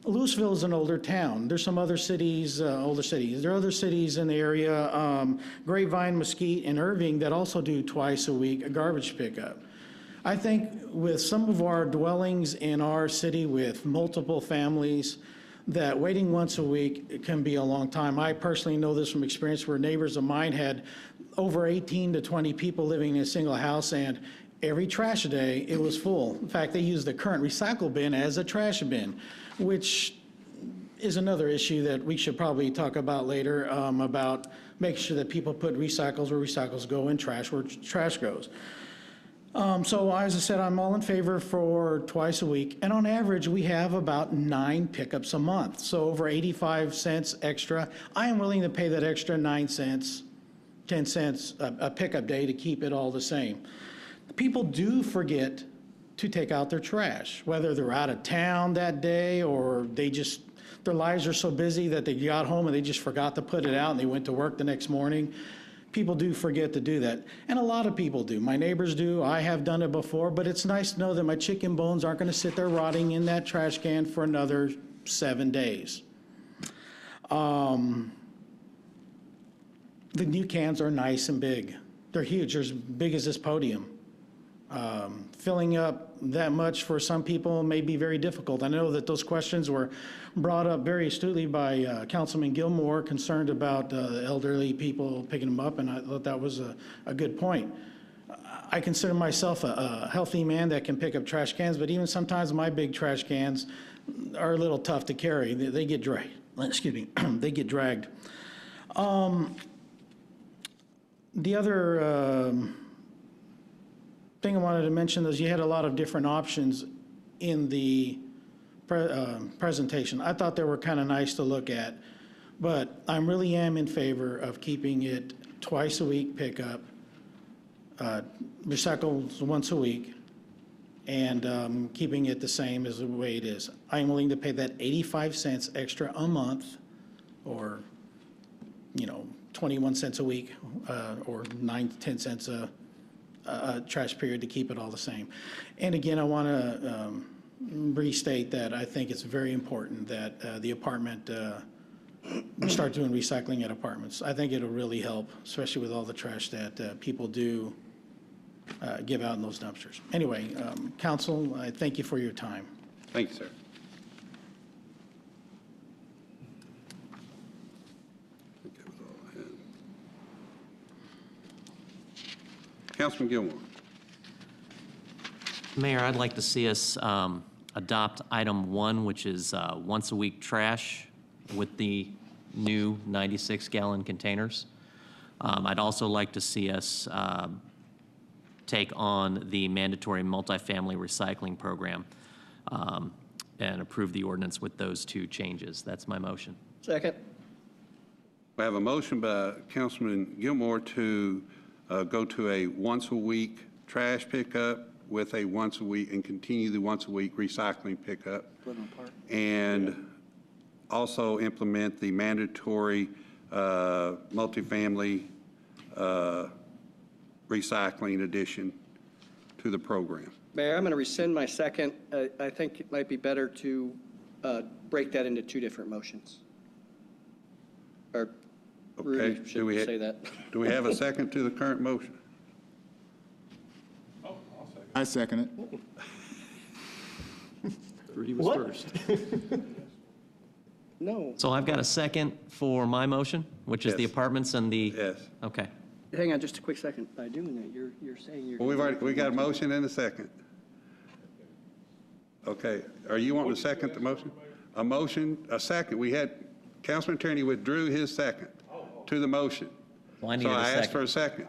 Louisville is an older town. There's some other cities, older cities. There are other cities in the area, Grapevine, Mesquite, and Irving, that also do twice a week a garbage pickup. I think with some of our dwellings in our city with multiple families, that waiting once a week can be a long time. I personally know this from experience where neighbors of mine had over 18 to 20 people living in a single house, and every trash day it was full. In fact, they used the current recycle bin as a trash bin, which is another issue that we should probably talk about later, about making sure that people put recycles where recycles go and trash where trash goes. So as I said, I'm all in favor for twice a week. And on average, we have about 9 pickups a month. So over 85 cents extra. I am willing to pay that extra 9 cents, 10 cents a pickup day to keep it all the same. People do forget to take out their trash, whether they're out of town that day or their lives are so busy that they got home and they just forgot to put it out and they went to work the next morning. People do forget to do that, and a lot of people do. My neighbors do. I have done it before, but it's nice to know that my chicken bones aren't going to sit there rotting in that trash can for another 7 days. The new cans are nice and big. They're huge. They're as big as this podium. Filling up that much for some people may be very difficult. I know that those questions were brought up very astutely by Councilman Gilmore, concerned about elderly people picking them up, and I thought that was a good point. I consider myself a healthy man that can pick up trash cans, but even sometimes my big trash cans are a little tough to carry. They get dragged. Excuse me. They get dragged. The other thing I wanted to mention is you had a lot of different options in the presentation. I thought they were kind of nice to look at, but I really am in favor of keeping it twice a week pickup, recycles once a week, and keeping it the same as the way it is. I'm willing to pay that 85 cents extra a month, or 21 cents a week, or 9 to 10 cents a trash period to keep it all the same. And again, I want to restate that I think it's very important that the apartment start doing recycling at apartments. I think it'll really help, especially with all the trash that people do give out in those dumpsters. Anyway, council, I thank you for your time.
Thank you, sir. Councilman Gilmore.
Mayor, I'd like to see us adopt item 1, which is once-a-week trash with the new 96-gallon containers. I'd also like to see us take on the mandatory multifamily recycling program and approve the ordinance with those 2 changes. That's my motion.
Second.
We have a motion by Councilman Gilmore to go to a once-a-week trash pickup with a once-a-week and continue the once-a-week recycling pickup. And also implement the mandatory multifamily recycling addition to the program.
Mayor, I'm going to rescind my second. I think it might be better to break that into 2 different motions. Or Rudy
Okay,
should say that.
Do we have a second to the current motion?
I second it.
Rudy was first.
No.
So I've got a second for my motion, which is the
Yes.
apartments and the...
Yes.
Okay.
Hang on just a quick second. By doing that, you're saying you're...
Well, we got a motion and a second. Okay, are you wanting to second the motion? A motion, a second. We had, Councilman Tierney withdrew his second to the motion.
Well, I
So
needed a
I asked
second.
for a second.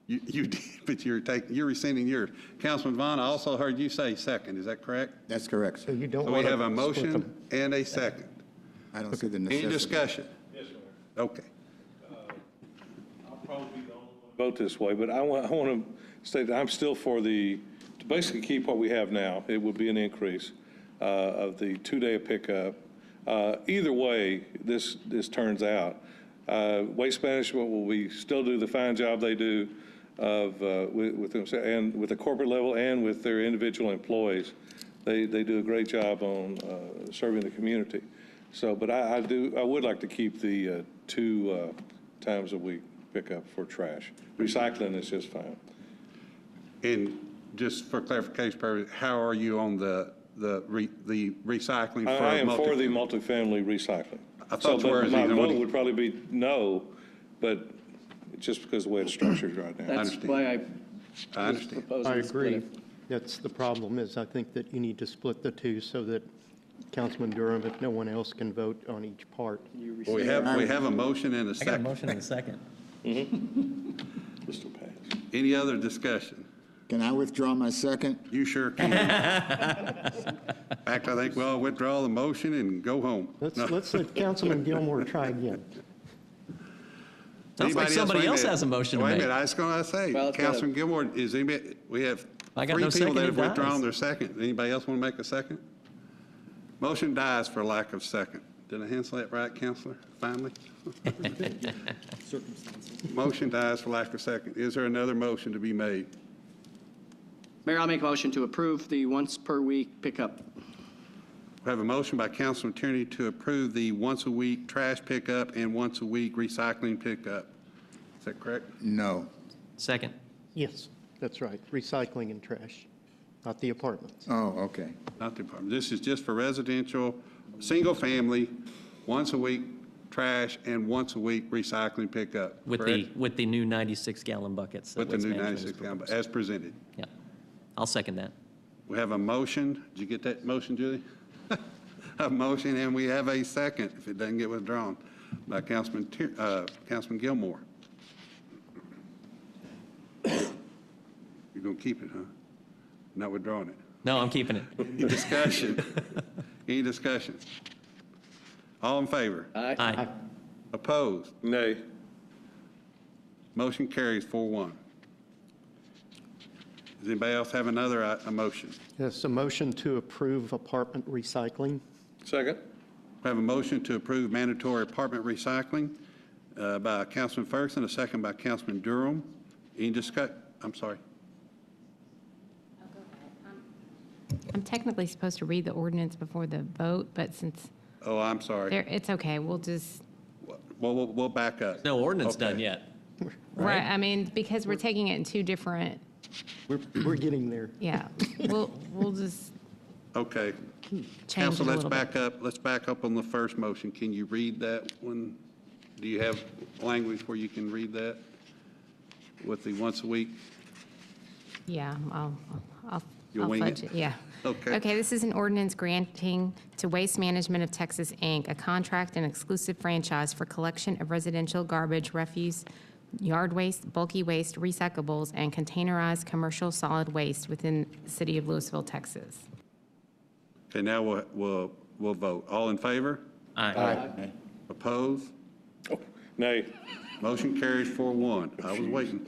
You did, but you're rescinding yours. Councilman Vaughn, I also heard you say second, is that correct?
That's correct.
So you don't
So we
want to
have a
split
motion
them.
and a second.
I don't see the
Any
necessity.
discussion?
Yes, Mayor.
Okay.
I'll probably be the only one to vote this way, but I want to state that I'm still for to basically keep what we have now. It would be an increase of the 2-day pickup. Either way this turns out, Waste Management will still do the fine job they do with them, and with the corporate level and with their individual employees. They do a great job on serving the community. So, but I would like to keep the 2 times a week pickup for trash. Recycling is just fine.
And just for clarification purposes, how are you on the recycling for
I am for the
multifamily?
multifamily recycling.
I thought you were
But my
either
vote
one.
would probably be no, but just because of the way it's structured right now.
That's why I
I understand.
proposing
I
to split
agree.
it.
That's the problem, is I think that you need to split the 2 so that Councilman Durham, if no one else, can vote on each part.
Well, we have a motion and a
I got a
second.
motion and a second.
Mr. Pass.
Any other discussion?
Can I withdraw my second?
You sure can. In fact, I think we'll withdraw the motion and go home.
Let's
No.
let Councilman Gilmore try again.
Sounds like
Anybody
somebody
wait
else
minute.
has a motion to
Wait a
make.
minute, I was going to say,
Well, it's got a-
Councilman Gilmore, is anybody, we have
I got
3
no
people
second,
that
it
have withdrawn
dies.
their second. Anybody else want to make a second? Motion dies for lack of second. Did I handle that right, Counselor, finally? Motion dies for lack of second. Is there another motion to be made?
Mayor, I'll make a motion to approve the once-per-week pickup.
We have a motion by Councilman Tierney to approve the once-a-week trash pickup and once-a-week recycling pickup. Is that correct?
No.
Second.
Yes, that's right. Recycling and trash, not the apartments.
Oh, okay.
Not the apartment. This is just for residential, single-family, once-a-week trash and once-a-week recycling pickup.
With
correct?
the new 96-gallon buckets. that
With the
Waste
new
Management is
96 gallon,
proposing.
as presented.
Yeah. I'll second that.
We have a motion. Did you get that motion, Julie? A motion, and we have a second, if it doesn't get withdrawn. by Councilman Gilmore. You're going to keep it, huh? Not withdrawing it?
No, I'm keeping it.
Any discussion? Any discussion? All in favor?
Aye.
Opposed?
Nay.
Motion carries 4-1. Does anybody else have another a motion?
Yes, a motion to approve apartment recycling.
Second.
We have a motion to approve mandatory apartment recycling by Councilman Ferguson, a second by Councilman Durham. Any I'm sorry.
I'm technically supposed to read the ordinance before the vote, but since
Oh, I'm sorry.
it's okay, we'll just,
We'll back up.
No ordinance
Okay.
done yet.
right, I mean, because we're taking it in two different,
We're getting there.
yeah, we'll just
Okay.
change
Council,
it a
let's
little
back
bit.
up. Let's back up on the first motion. Can you read that one? Do you have language where you can read that with the once a week?
Yeah, I'll
You'll wing
fudge
it?
it, yeah.
Okay.
Okay, this is an ordinance granting to Waste Management of Texas, Inc., a contract and exclusive franchise for collection of residential garbage, refuse, yard waste, bulky waste, recyclables, and containerized commercial solid waste within the city of Louisville, Texas.
Okay, now we'll vote. All in favor?
Aye.
Opposed?
Nay.
Motion carries 4-1. I was waiting.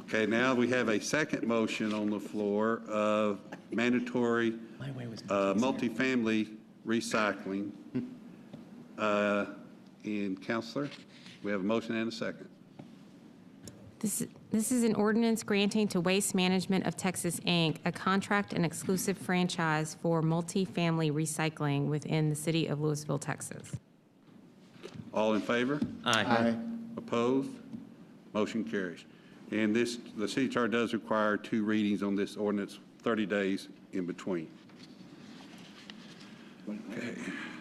Okay, now we have a second motion on the floor of mandatory multifamily recycling. And Counselor, we have a motion and a second.
This is an ordinance granting to Waste Management of Texas, Inc., a contract and exclusive franchise for multifamily recycling within the city of Louisville, Texas.
All in favor?
Aye.
Opposed? Motion carries. And the city charter does require 2 readings on this ordinance, 30 days in between. Okay.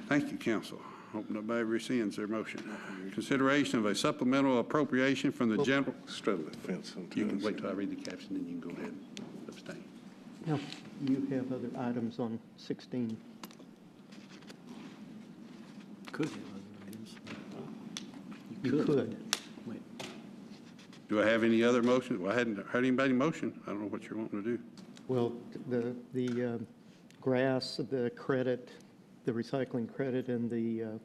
Thank you, council. Hope nobody rescinds their motion. Consideration of a supplemental appropriation from the general.
Straddle the fence.
You can wait till I read the caption, then you can go ahead and abstain.
No, you have other items on 16.
Could have other items.
You could.
Wait.
Do I have any other motions? Well, I hadn't heard anybody motion. I don't know what you're wanting to do.
Well, the grass, the credit, the recycling credit, and the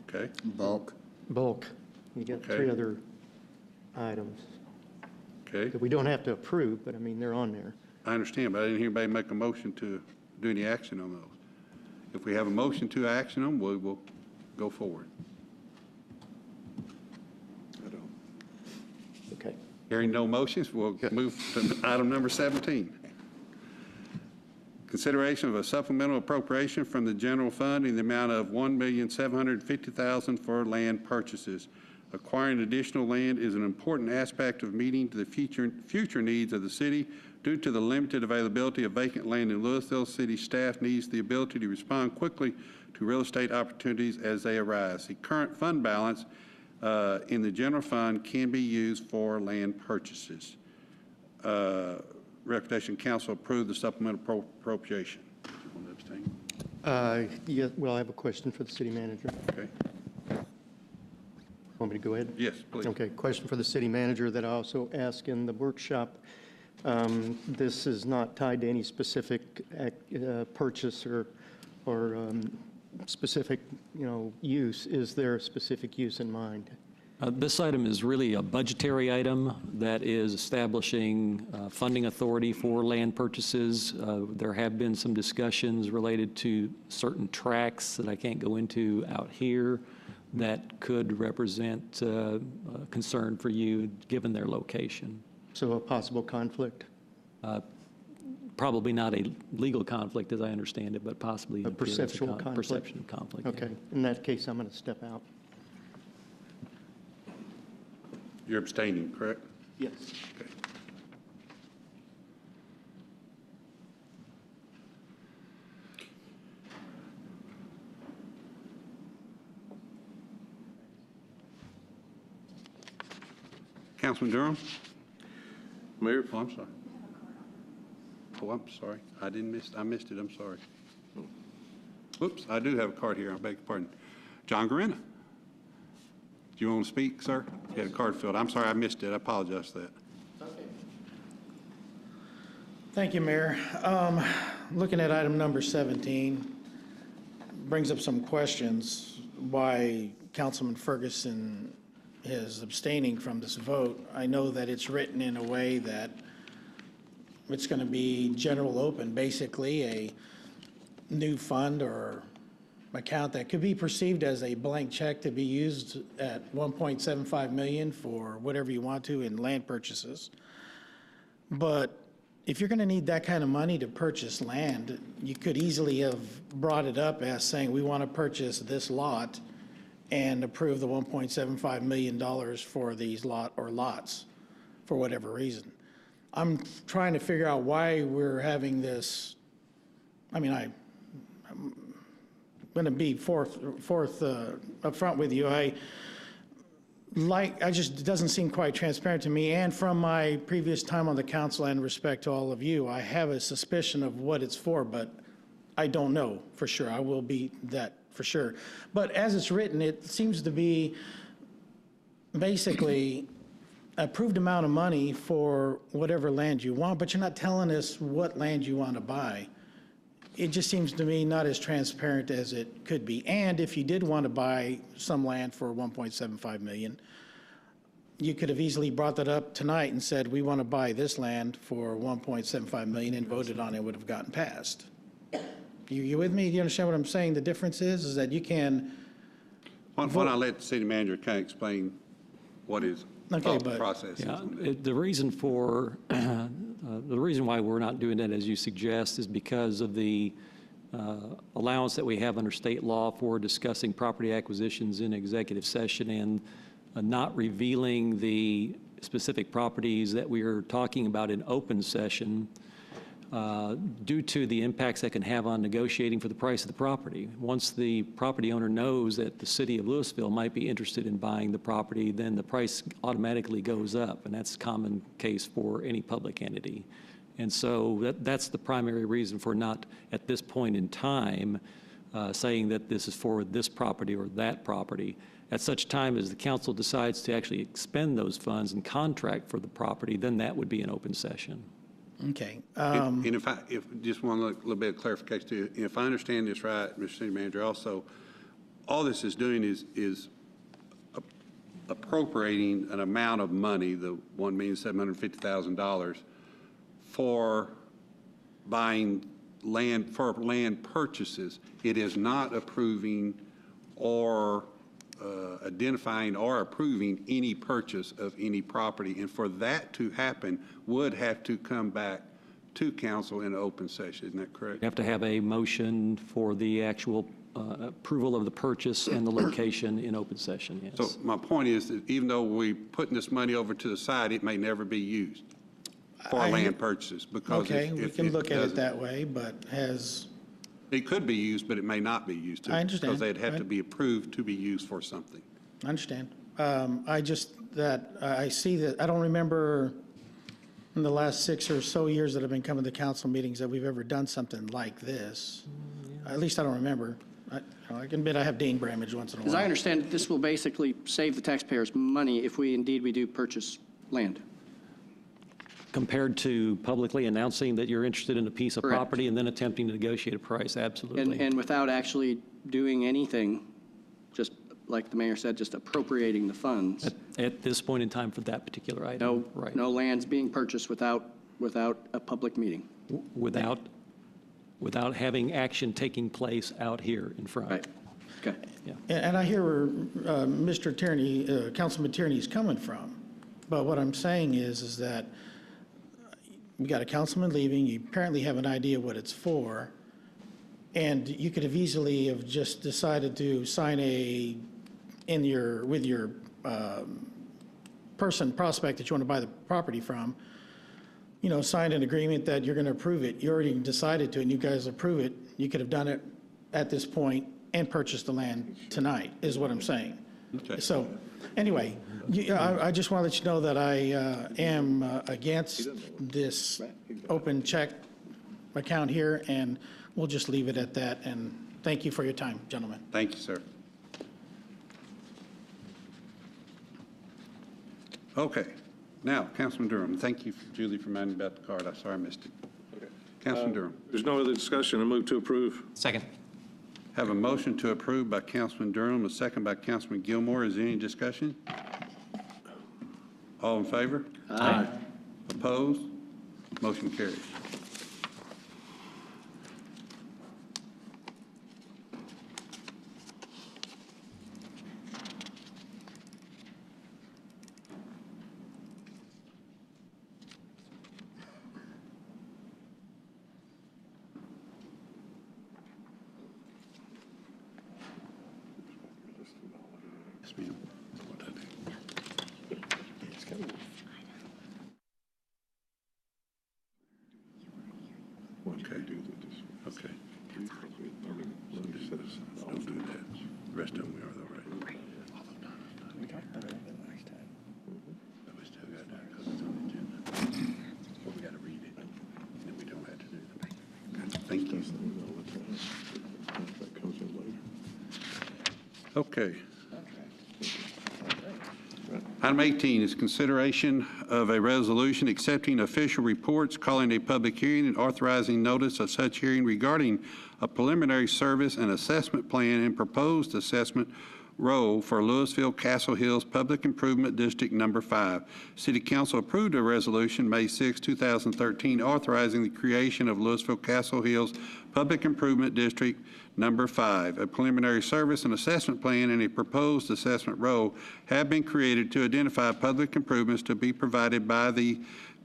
Okay.
Bulk.
bulk. You got
Okay.
3 other items
Okay.
that we don't have to approve, but I mean, they're on there.
I understand, but I didn't hear anybody make a motion to do any action on those. If we have a motion to action them, we will go forward.
Okay.
Hearing no motions, we'll move to item number 17. Consideration of a supplemental appropriation from the general fund in the amount of $1,750,000 for land purchases. Acquiring additional land is an important aspect of meeting the future needs of the city. Due to the limited availability of vacant land in Louisville, city staff needs the ability to respond quickly to real estate opportunities as they arise. The current fund balance in the general fund can be used for land purchases. Recommendation council approve the supplemental appropriation. Want to abstain?
Yeah, well, I have a question for the city manager.
Okay.
Want me to go ahead?
Yes, please.
Okay, question for the city manager that I also asked in the workshop. This is not tied to any specific purchase or specific, use. Is there a specific use in mind?
This item is really a budgetary item that is establishing funding authority for land purchases. There have been some discussions related to certain tracts that I can't go into out here that could represent concern for you, given their location.
So a possible conflict?
Probably not a legal conflict, as I understand it, but possibly
A perceptual conflict?
Perception of conflict.
Okay, in that case, I'm going to step out.
You're abstaining, correct?
Yes.
Okay. Councilman Durham?
Mayor?
Oh, I'm sorry. Oh, I'm sorry. I missed it. I'm sorry. Whoops, I do have a card here. I beg your pardon. John Garina. Do you want to speak, sir? You had a card filled. I'm sorry I missed it. I apologize for that.
Thank you, Mayor. Looking at item number 17, brings up some questions why Councilman Ferguson is abstaining from this vote. I know that it's written in a way that it's going to be general open, basically a new fund or account that could be perceived as a blank check to be used at $1.75 million for whatever you want to in land purchases. But if you're going to need that kind of money to purchase land, you could easily have brought it up as saying, we want to purchase this lot and approve the $1.75 million for these lots for whatever reason. I'm trying to figure out why we're having this. I mean, I'm going to be forth up front with you. It doesn't seem quite transparent to me. And from my previous time on the council and respect to all of you, I have a suspicion of what it's for, but I don't know for sure. I will be that for sure. But as it's written, it seems to be basically approved amount of money for whatever land you want, but you're not telling us what land you want to buy. It just seems to me not as transparent as it could be. And if you did want to buy some land for $1.75 million, you could have easily brought that up tonight and said, we want to buy this land for $1.75 million and voted on it, would have gotten passed. You with me? Do you understand what I'm saying? The difference is that you can.
Why don't I let the city manager kind of explain what his thought process is?
Yeah, the reason for, the reason why we're not doing that as you suggest is because of the allowance that we have under state law for discussing property acquisitions in executive session and not revealing the specific properties that we are talking about in open session due to the impacts that can have on negotiating for the price of the property. Once the property owner knows that the city of Louisville might be interested in buying the property, then the price automatically goes up, and that's a common case for any public entity. And so that's the primary reason for not, at this point in time, saying that this is for this property or that property. At such time as the council decides to actually expend those funds and contract for the property, then that would be an open session.
Okay.
And if just one little bit of clarification too, if I understand this right, Mr. City Manager, also, all this is doing is appropriating an amount of money, the $1,750,000, for buying land, for land purchases. It is not approving or identifying or approving any purchase of any property. And for that to happen, would have to come back to council in open session. Isn't that correct?
You have to have a motion for the actual approval of the purchase and the location in open session, yes.
So my point is that even though we're putting this money over to the side, it may never be used for land purchases because
okay, we can look at it that way, but
it could be used, but it may not be used too.
I understand.
Because they'd have to be approved to be used for something.
I understand. I see that, I don't remember in the last 6 or so years that I've been coming to council meetings that we've ever done something like this. At least I don't remember. I can admit I have Dean Bramage once in a while.
As I understand it, this will basically save the taxpayers money if we do purchase land.
Compared to publicly announcing that you're interested in a piece of
Correct.
property and then attempting to negotiate a price, absolutely.
And without actually doing anything, just like the mayor said, just appropriating the funds.
At this point in time for that particular item, right.
No lands being purchased without a public meeting.
Without having action taking place out here in front.
Right. Okay.
Yeah.
And I hear where Mr. Tierney, Councilman Tierney is coming from. But what I'm saying is that we got a councilman leaving, you apparently have an idea what it's for, and you could have easily have just decided to sign with your prospect that you want to buy the property from, signed an agreement that you're going to approve it. You already decided to, and you guys approve it. You could have done it at this point and purchased the land tonight, is what I'm saying.
Okay.
So, anyway, I just want to let you know that I am against this open check account here, and we'll just leave it at that. And thank you for your time, gentlemen.
Thank you, sir. Okay. Now, Councilman Durham, thank you, Julie, for reminding me about the card. I'm sorry I missed it. Councilman Durham.
There's no other discussion. I move to approve.
Second.
Have a motion to approve by Councilman Durham, a second by Councilman Gilmore. Is there any discussion? All in favor?
Aye.
Opposed? Motion carries. Yes, ma'am. What I do. Okay. Okay. Don't do that. The rest of them we are though, right? But we still got that because it's on the agenda. Well, we got to read it, and then we don't have to do it. Thank you. Okay. Item 18 is consideration of a resolution accepting official reports, calling a public hearing, and authorizing notice of such hearing regarding a preliminary service and assessment plan and proposed assessment role for Louisville Castle Hills Public Improvement District Number 5. City Council approved a resolution May 6, 2013, authorizing the creation of Louisville Castle Hills Public Improvement District Number 5. A preliminary service and assessment plan and a proposed assessment role have been created to identify public improvements to be provided by the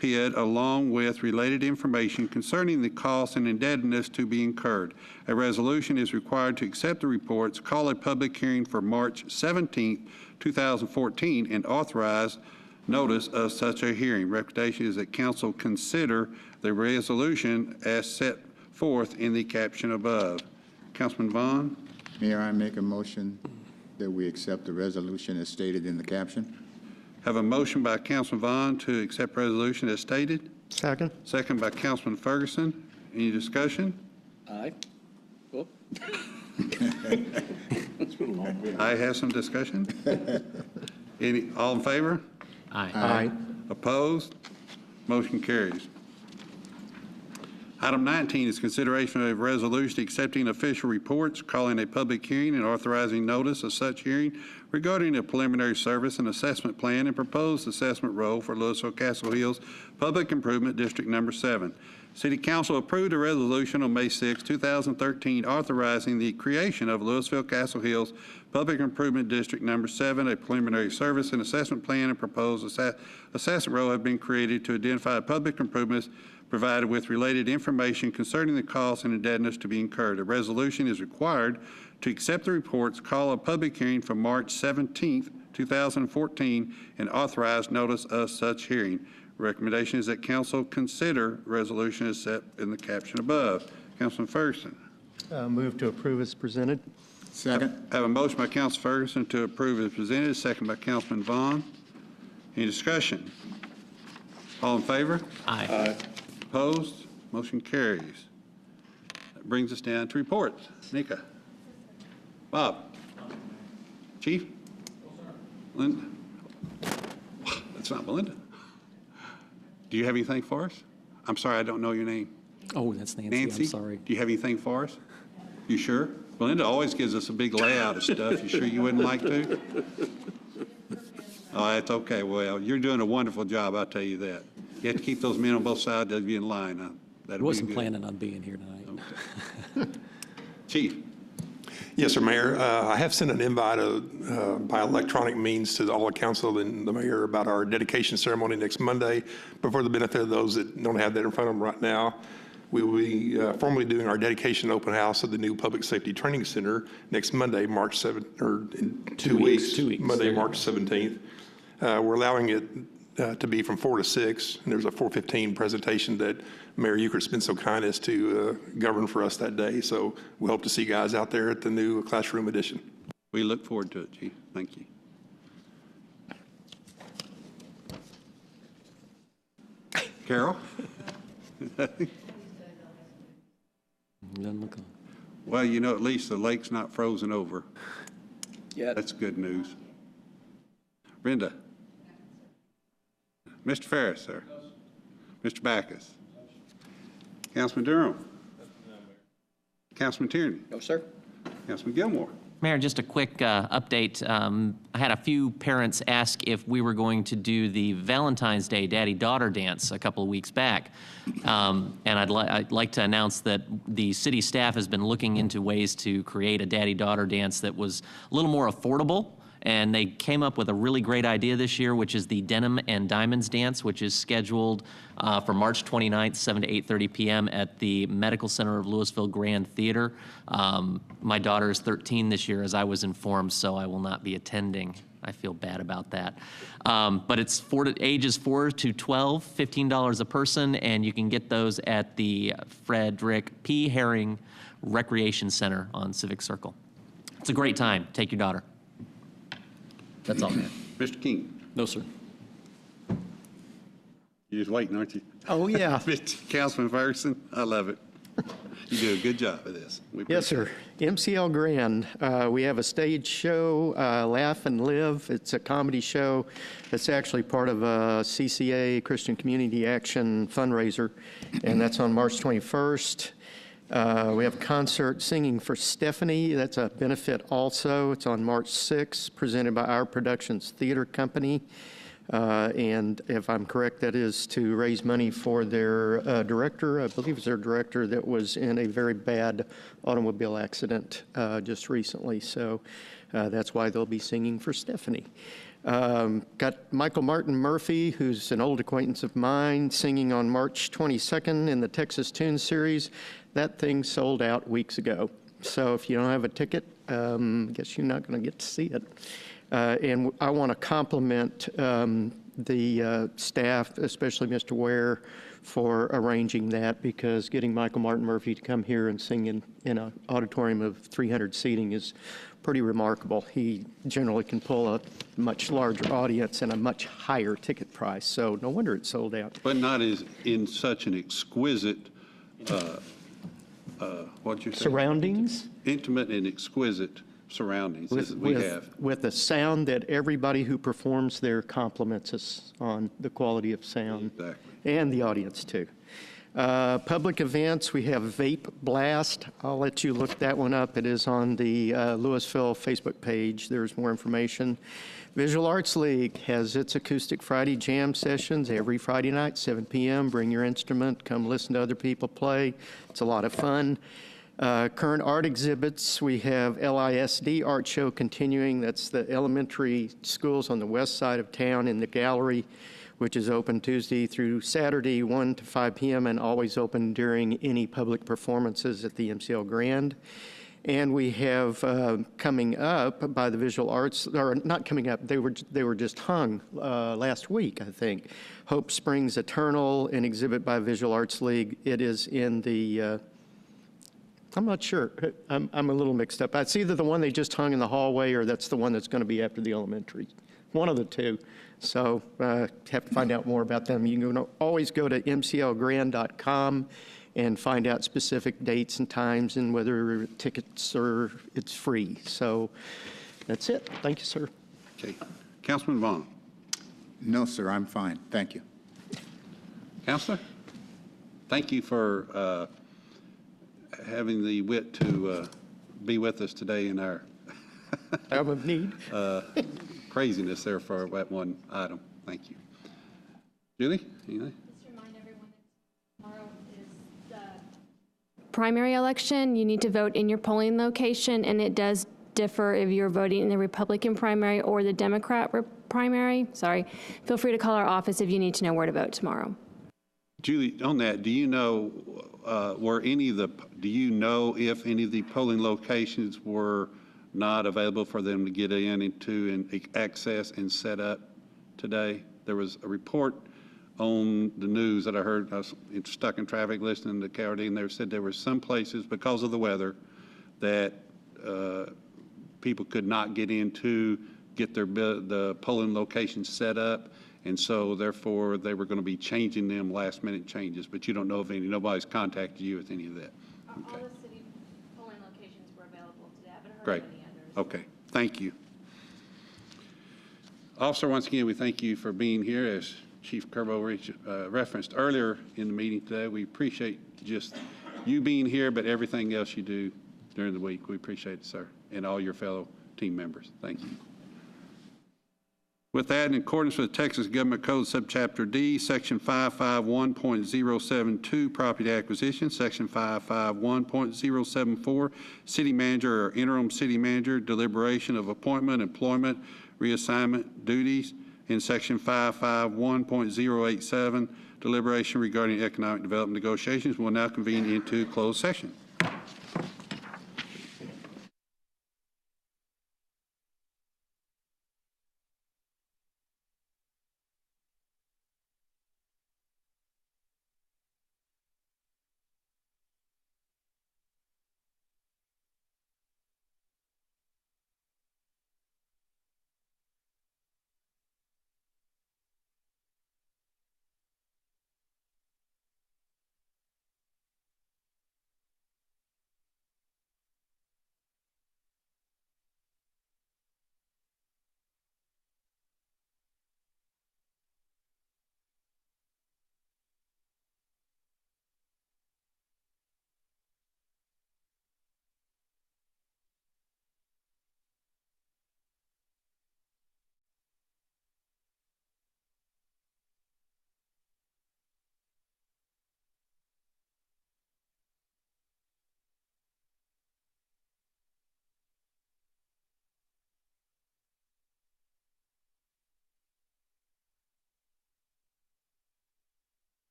PID, along with related information concerning the costs and indebtedness to be incurred. A resolution is required to accept the reports, call a public hearing for March 17, 2014, and authorize notice of such a hearing. Recommendation is that council consider the resolution as set forth in the caption above. Councilman Vaughn?
Mayor, I make a motion that we accept the resolution as stated in the caption.
Have a motion by Councilman Vaughn to accept resolution as stated.
Second.
Second by Councilman Ferguson. Any discussion?
Aye. Whoop.
I have some discussion. All in favor?
Aye.
Opposed? Motion carries. Item 19 is consideration of a resolution accepting official reports, calling a public hearing, and authorizing notice of such hearing regarding a preliminary service and assessment plan and proposed assessment role for Louisville Castle Hills Public Improvement District Number 7. City Council approved a resolution on May 6, 2013, authorizing the creation of Louisville Castle Hills Public Improvement District Number 7. A preliminary service and assessment plan and proposed assessment role have been created to identify public improvements provided with related information concerning the costs and indebtedness to be incurred. A resolution is required to accept the reports, call a public hearing for March 17, 2014, and authorize notice of such hearing. Recommendation is that council consider resolution as set in the caption above. Councilman Ferguson.
Move to approve as presented.
Second.
Have a motion by Councilman Ferguson to approve as presented, second by Councilman Vaughn. Any discussion? All in favor?
Aye.
Opposed? Motion carries. That brings us down to reports. Nika. Bob. Chief? Linda? That's not Melinda. Do you have anything for us? I'm sorry, I don't know your name.
Oh, that's Nancy.
Nancy?
I'm sorry.
Do you have anything for us? You sure? Melinda always gives us a big layout of stuff. You sure you wouldn't like to? Oh, that's okay. Well, you're doing a wonderful job, I'll tell you that. You have to keep those men on both sides of you in line.
I wasn't planning on being here tonight.
Okay. Chief.
Yes, sir, Mayor. I have sent an invite by electronic means to all the council and the mayor about our dedication ceremony next Monday. But for the benefit of those that don't have that in front of them right now, we will be formally doing our dedication open house of the new Public Safety Training Center next Monday, March 7th, or in 2 weeks.
2 weeks.
Monday, March 17th. We're allowing it to be from 4 to 6. And there's a 4:15 presentation that Mayor Euchart's been so kind as to govern for us that day. So we hope to see you guys out there at the new classroom edition.
We look forward to it, Chief. Thank you. Carol?
Doesn't look like.
Well, you know, at least the lake's not frozen over.
Yeah.
That's good news. Brenda? Mr. Ferris, sir. Mr. Backus. Councilman Durham. Councilman Tierney.
No, sir.
Councilman Gilmore.
Mayor, just a quick update. I had a few parents ask if we were going to do the Valentine's Day daddy-daughter dance a couple of weeks back. And I'd like to announce that the city staff has been looking into ways to create a daddy-daughter dance that was a little more affordable. And they came up with a really great idea this year, which is the Denim and Diamonds Dance, which is scheduled for March 29th, 7 to 8:30 p.m. at the Medical Center of Louisville Grand Theater. My daughter is 13 this year, as I was informed, so I will not be attending. I feel bad about that. But it's ages 4 to 12, $15 a person, and you can get those at the Frederick P. Herring Recreation Center on Civic Circle. It's a great time. Take your daughter. That's all, man.
Mr. King.
No, sir.
You're just waiting, aren't you?
Oh, yeah.
Councilman Ferguson, I love it. You do a good job of this.
Yes, sir. MCL Grand. We have a stage show, Laugh and Live. It's a comedy show. It's actually part of a CCA, Christian Community Action fundraiser, and that's on March 21st. We have a concert, Singing for Stephanie. That's a benefit also. It's on March 6th, presented by Our Productions Theater Company. And if I'm correct, that is to raise money for their director. I believe it's their director that was in a very bad automobile accident just recently. So that's why they'll be singing for Stephanie. Got Michael Martin Murphy, who's an old acquaintance of mine, singing on March 22nd in the Texas Tunes Series. That thing sold out weeks ago. So if you don't have a ticket, I guess you're not going to get to see it. And I want to compliment the staff, especially Mr. Ware, for arranging that, because getting Michael Martin Murphy to come here and sing in an auditorium of 300 seating is pretty remarkable. He generally can pull a much larger audience and a much higher ticket price, so no wonder it sold out.
But not as in such an exquisite, what'd you say?
Surroundings?
Intimate and exquisite surroundings as we have.
With a sound that everybody who performs there compliments us on the quality of sound.
Exactly.
And the audience too. Public events, we have Vape Blast. I'll let you look that one up. It is on the Louisville Facebook page. There's more information. Visual Arts League has its Acoustic Friday jam sessions every Friday night, 7 p.m. Bring your instrument, come listen to other people play. It's a lot of fun. Current art exhibits, we have LISD Art Show continuing. That's the elementary schools on the west side of town in the gallery, which is open Tuesday through Saturday, 1 to 5 p.m., and always open during any public performances at the MCL Grand. And we have coming up by the Visual Arts, or not coming up, they were just hung last week, I think. Hope Springs Eternal, an exhibit by Visual Arts League. It is in the, I'm not sure, I'm a little mixed up. It's either the one they just hung in the hallway or that's the one that's going to be after the elementary. One of the two. So have to find out more about them. You can always go to mclgrand.com and find out specific dates and times and whether tickets are, it's free. So that's it. Thank you, sir.
Okay. Councilman Vaughn.
No, sir, I'm fine. Thank you.
Counselor, thank you for having the wit to be with us today in our
time of need.
Craziness there for that one item. Thank you. Julie, anything?
Just remind everyone that tomorrow is the primary election. You need to vote in your polling location, and it does differ if you're voting in the Republican primary or the Democrat primary. Sorry. Feel free to call our office if you need to know where to vote tomorrow.
Julie, on that, do you know do you know if any of the polling locations were not available for them to get in into and access and set up today? There was a report on the news that I heard. I was stuck in traffic listening to KRD, and they said there were some places, because of the weather, that people could not get in to get the polling locations set up, and so therefore they were going to be changing them last-minute changes. But you don't know if nobody's contacted you with any of that. Okay.
All the city polling locations were available today. I haven't heard
Great.
of any others.
Okay, thank you. Officer, once again, we thank you for being here as Chief Kerbo referenced earlier in the meeting today. We appreciate just you being here, but everything else you do during the week. We appreciate it, sir, and all your fellow team members. Thank you. With that, in accordance with Texas Government Code Subchapter D, Section 551.072, Property Acquisition, Section 551.074, City Manager or Interim City Manager, Deliberation of Appointment, Employment, Reassignment Duties, and Section 551.087, Deliberation regarding Economic Development Negotiations, will now convene into closed session.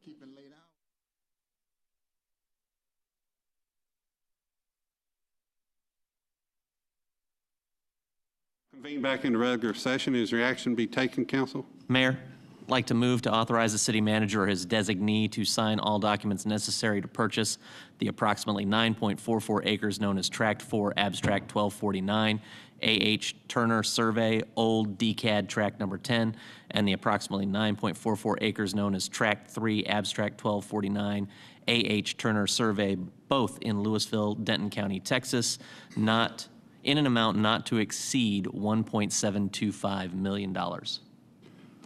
Keeping late out.
Convene back into regular session. Is reaction be taken, council?
Mayor, I'd like to move to authorize the city manager or his designee to sign all documents necessary to purchase the approximately 9.44 acres known as Tract 4 Abstract 1249, A.H. Turner Survey, Old DCAD Tract Number 10, and the approximately 9.44 acres known as Tract 3 Abstract 1249, A.H. Turner Survey, both in Louisville, Denton County, Texas, not in an amount not to exceed $1.725 million.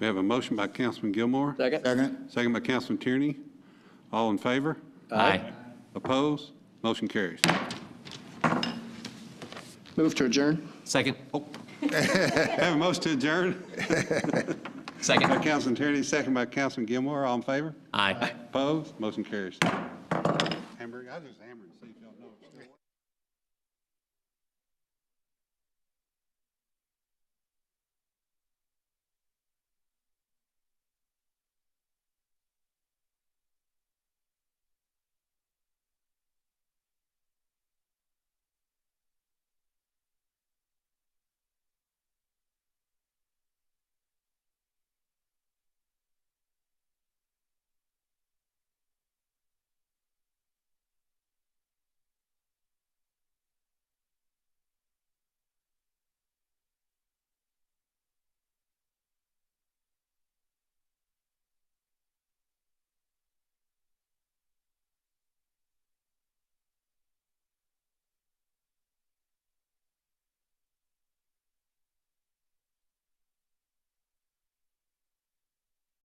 We have a motion by Councilman Gilmore.
Second.
Second by Councilman Tierney. All in favor?
Aye.
Opposed? Motion carries.
Move to adjourn.
Second.
Have a motion to adjourn.
Second.
By Councilman Tierney, second by Councilman Gilmore. All in favor?
Aye.
Opposed? Motion carries. Hamburger, I just hammered to see if y'all know.